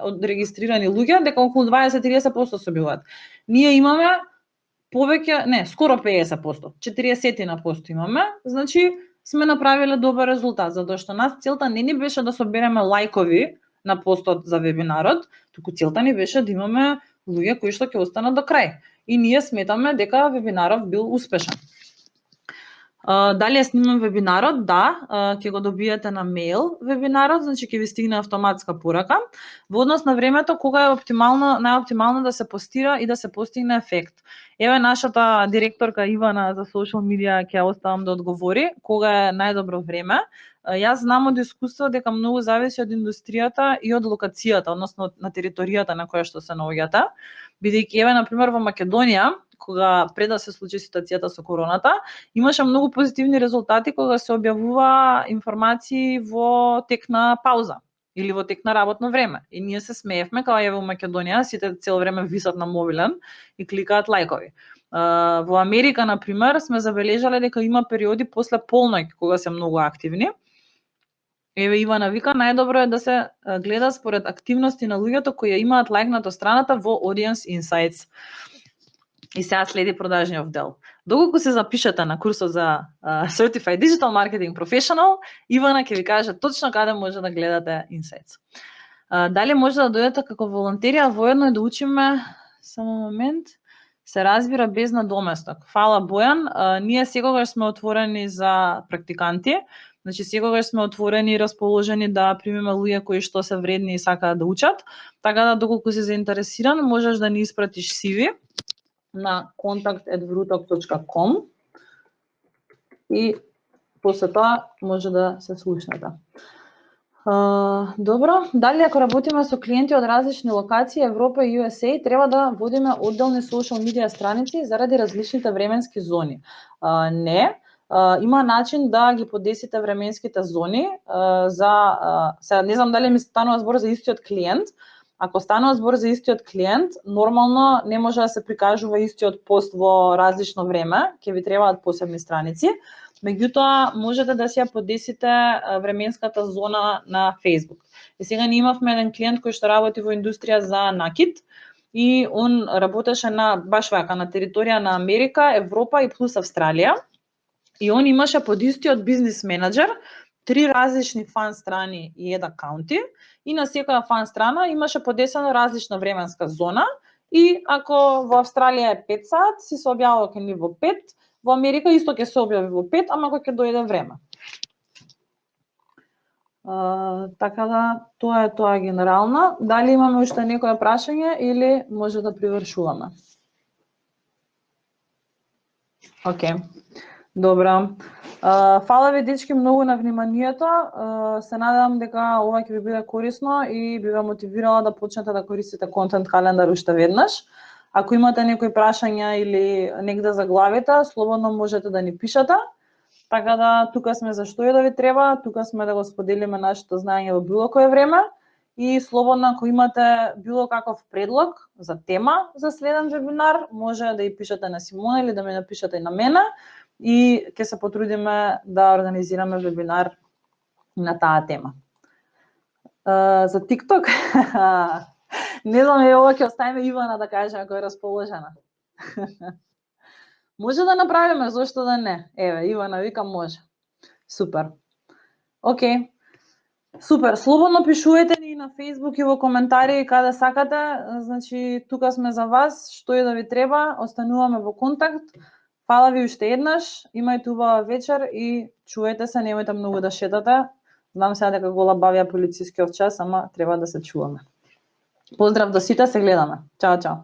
Speaker 1: од регистрирани луѓе, дека околу 20-30% се објавуваат. Ние имаме повеќе, не, скоро 50%, 40% имаме, значи сме направиле добар резултат, затоа што нас целта не ни беше да собереме лајкови на постот за вебинарот, туку целта ни беше да имаме луѓе кои што ќе останат до крај. И ние сметаме дека вебинарот бил успешен. Дали ја снимам вебинарот? Да, ќе го добиете на мејл вебинарот, значи ќе ви стигне автоматска порака. Во однос на времето кога е најоптимално да се постира и да се постигне ефект. Еве нашата директорка Ивана за social media ќе оставам да одговори кога е најдобро време. Јас знам од искуство дека многу зависи од индустријата и од локацијата, односно на територијата на која што се наоѓате. Бидејќи еве на пример во Македонија, кога пред да се случи ситуацијата со короната, имаше многу позитивни резултати кога се објавува информации во тек на пауза или во тек на работно време. И ние се смеевме кога еве во Македонија сите цело време висат на мобилен и кликаат лајкови. Во Америка на пример сме забележале дека има периоди после полноќ кога се многу активни. Еве Ивана вика, најдобро е да се гледа според активности на луѓето кои ја имаат лајкнато страната во Audience Insights. И сега следи продажниот дел. Доколку се запишете на курсот за Certified Digital Marketing Professional, Ивана ќе ви каже точно каде може да гледате Insights. Дали може да дојдете како волонтери, а воедно и да учиме, само момент, се разбира без надоместок. Фала Бојан, ние секогаш сме отворени за практиканти, значи секогаш сме отворени и расположени да примиме луѓе кои што се вредни и сакаат да учат, така да доколку си заинтересиран, можеш да ни испратиш CV на contact@vrutok.com и после тоа може да се слушнете. Добро, дали ако работиме со клиенти од различни локации, Европа и USA, треба да водиме одделни social media страници заради различните временски зони? Не, има начин да ги подесите временските зони сега не знам дали ми станува збор за истиот клиент. Ако станува збор за истиот клиент, нормално не може да се прикажува истиот пост во различно време, ќе ви требаат посебни страници. Меѓутоа, можете да си ја подесите временската зона на Facebook. И сега ние имавме еден клиент кој што работи во индустрија за накид и он работеше баш вака на територија на Америка, Европа и плюс Австралија. И он имаше под истиот бизнис менеджер 3 различни фан страни и една каунти, и на секоја фан страна имаше подесено различна временска зона, и ако во Австралија е 5 сат, си се објавува кај нив во 5, во Америка исто ќе се објави во 5, ама кога ќе дојде време. Така да, тоа е тоа генерално. Дали имаме уште некоја прашање или може да привршуваме? Океј. Добро. Фала ви дечки многу на вниманието. Се надевам дека ова ќе ви биде корисно и би ве мотивирала да почнете да користите контент календар уште веднаш. Ако имате некои прашања или негде заглавите, слободно можете да ни пишете. Така да, тука сме за што и да ви треба, тука сме да го споделиме нашето знаење во било кое време. И слободно, ако имате било каков предлог за тема за следен вебинар, може да ја пишете на Симона или да ме напишете и на мене, и ќе се потрудиме да организираме вебинар на таа тема. За TikTok, не знам, ова ќе оставиме Ивана да каже ако е расположена. Може да направиме, зошто да не? Еве, Ивана вика може. Супер. Океј. Супер, слободно пишувајте ни на Facebook и во коментари каде сакате, значи тука сме за вас, што и да ви треба, остануваме во контакт. Фала ви уште еднаш, имајте убава вечер и чувајте се, немојте многу да шетате. Знам сега дека го лабавија полицискиот час, ама треба да се чуваме. Поздрав до сите, се гледаме. Чао, чао.